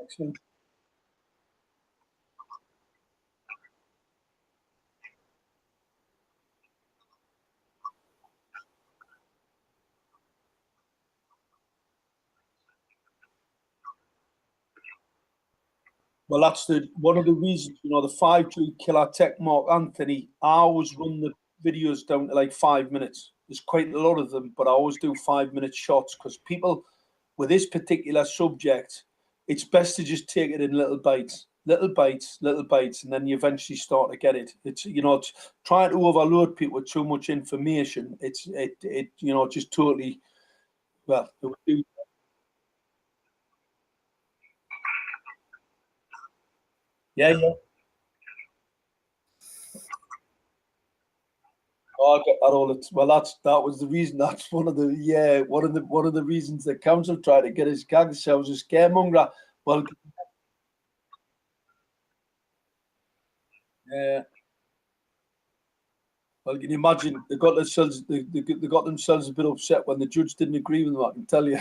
Excellent. Well, that's one of the reasons, the 5G killer tech Mark Anthony. I always run the videos down to like 5 minutes. There's quite a lot of them, but I always do 5 minute shots because people with this particular subject, it's best to just take it in little bites, and then you eventually start to get it. It's trying to overload people with too much information. It just totally well. Yeah, yeah. Oh, I get that all. Well, that was the reason. That's one of the reasons the council tried to get his gag shows a scaremonger. Well, yeah. Well, can you imagine they got themselves a bit upset when the judge didn't agree with them. I can tell you.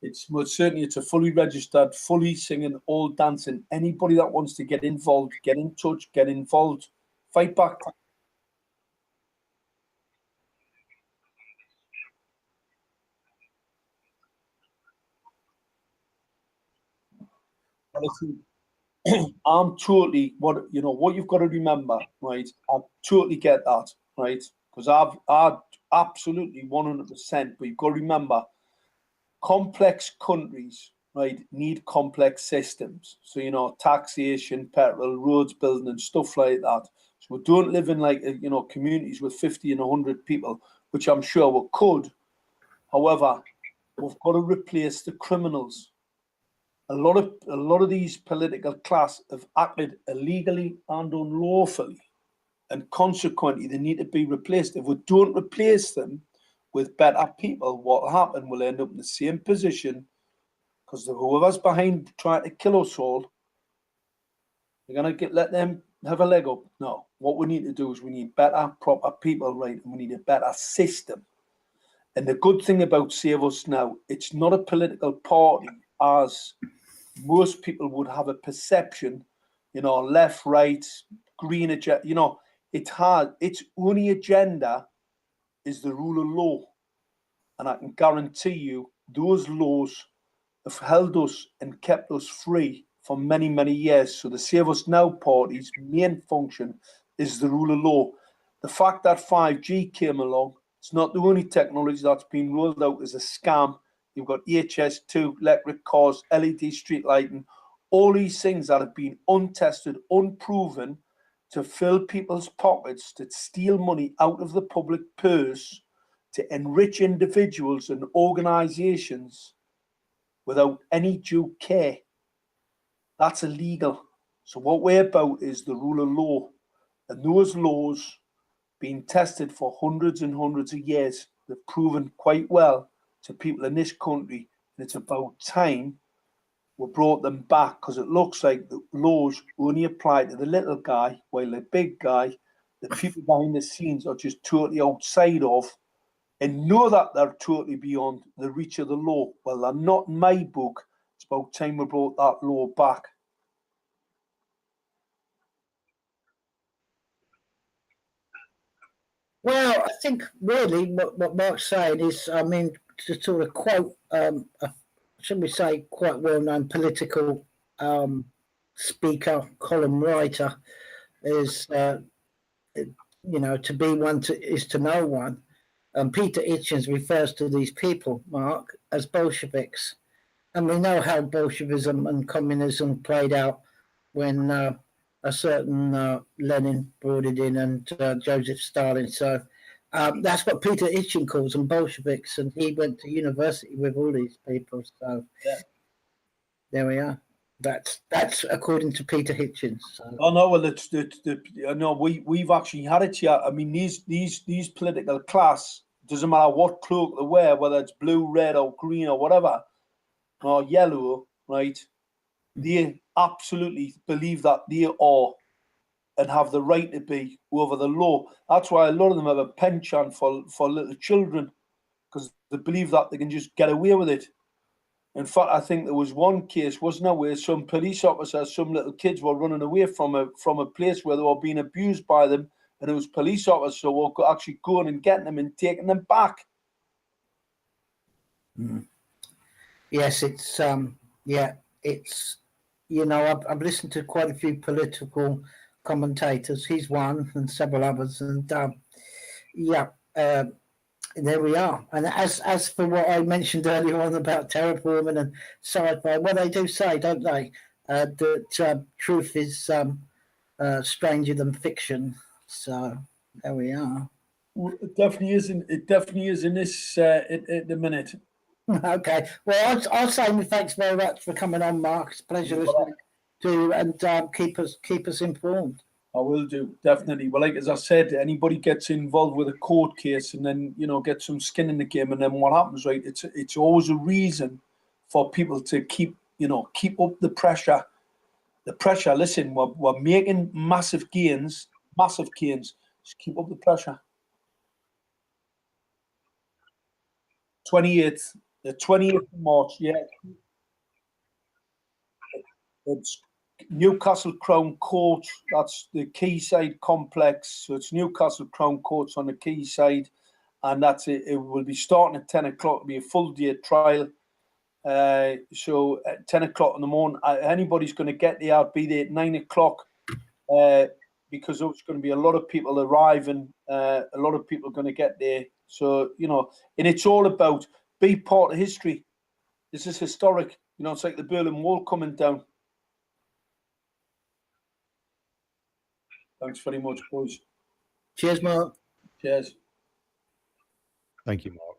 It's a fully registered, fully singing, all dancing. Anybody that wants to get involved, get in touch, get involved, fight back. Honestly, I'm totally what you've got to remember, right? I totally get that, right? Because I absolutely 100%. But you've got to remember, complex countries, right, need complex systems. So taxation, petrol, roads building, and stuff like that. So we don't live in like communities with 50 and 100 people, which I'm sure we could. However, we've got to replace the criminals. A lot of these political class have acted illegally and unlawfully, and consequently they need to be replaced. If we don't replace them with better people, what will happen? We'll end up in the same position because whoever's behind trying to kill us all, you're gonna let them have a leg up. No, what we need to do is we need better, proper people, right? And we need a better system. And the good thing about Save Us Now, it's not a political party. as most people would have a perception, left, right, green agenda, its only agenda is the rule of law. And I can guarantee you those laws have held us and kept us free for many, many years. So the Save Us Now party's main function is the rule of law. The fact that 5G came along, it's not the only technology that's been rolled out as a scam. You've got HS2, electric cars, LED street lighting, all these things that have been untested, unproven, to fill people's pockets, to steal money out of the public purse, to enrich individuals and organisations without any due care. That's illegal. So what we're about is the rule of law. And those laws being tested for hundreds and hundreds of years. They've proven quite well to people in this country. And it's about time we brought them back, because it looks like the laws only apply to the little guy, while the big guy, the people behind the scenes, are just totally outside of and know that they're totally beyond the reach of the law. Well, they're not in my book. It's about time we brought that law back. Well, I think really what Mark's saying is, I mean, to sort of quote, should we say, quite well-known political speaker, column writer, is, to be one is to know one. Peter Hitchens refers to these people, Mark, as Bolsheviks. And we know how Bolshevism and communism played out when a certain Lenin brought it in, and Joseph Stalin. So that's what Peter Hitchens calls them, Bolsheviks, and he went to university with all these people. So there we are. That's according to Peter Hitchens. So. Oh no, well, we've actually had it here. I mean, these political class, doesn't matter what cloak they wear, whether it's blue, red, or green, or whatever, or yellow, right? They absolutely believe that they are and have the right to be over the law. That's why a lot of them have a penchant for little children, because they believe that they can just get away with it. In fact, I think there was one case, wasn't there, where some police officers, some little kids were running away from a place where they were being abused by them, and it was police officers who were actually going and getting them and taking them back. Yes, it's it's I've listened to quite a few political commentators. He's one, and several others, and there we are. And as for what I mentioned earlier on about terraforming and sci-fi, well, they do say, don't they, that truth is stranger than fiction. So there we are. Well, it definitely isn't. It definitely is in this at the minute. Okay. Well, I'll say thanks very much for coming on, Mark. It's a pleasure listening to you, and keep us informed. I will do, definitely. Well, like as I said, anybody gets involved with a court case and then get some skin in the game, and then what happens, right? It's always a reason for people to keep up the pressure. The pressure. Listen, we're making massive gains. Just keep up the pressure. 28th, the 28th of March. Yeah, it's Newcastle Crown Court. That's the Quayside complex. So it's Newcastle Crown Courts on the Quayside, and that's it. It will be starting at 10 o'clock. It'll be a full day trial. So at 10 o'clock in the morning, anybody's going to get there. I'll be there at 9 o'clock because there's going to be a lot of people arriving. A lot of people are going to get there. So, and it's all about be part of history. This is historic. It's like the Berlin Wall coming down. Thanks very much, boys. Cheers, Mark. Cheers. Thank you, Mark.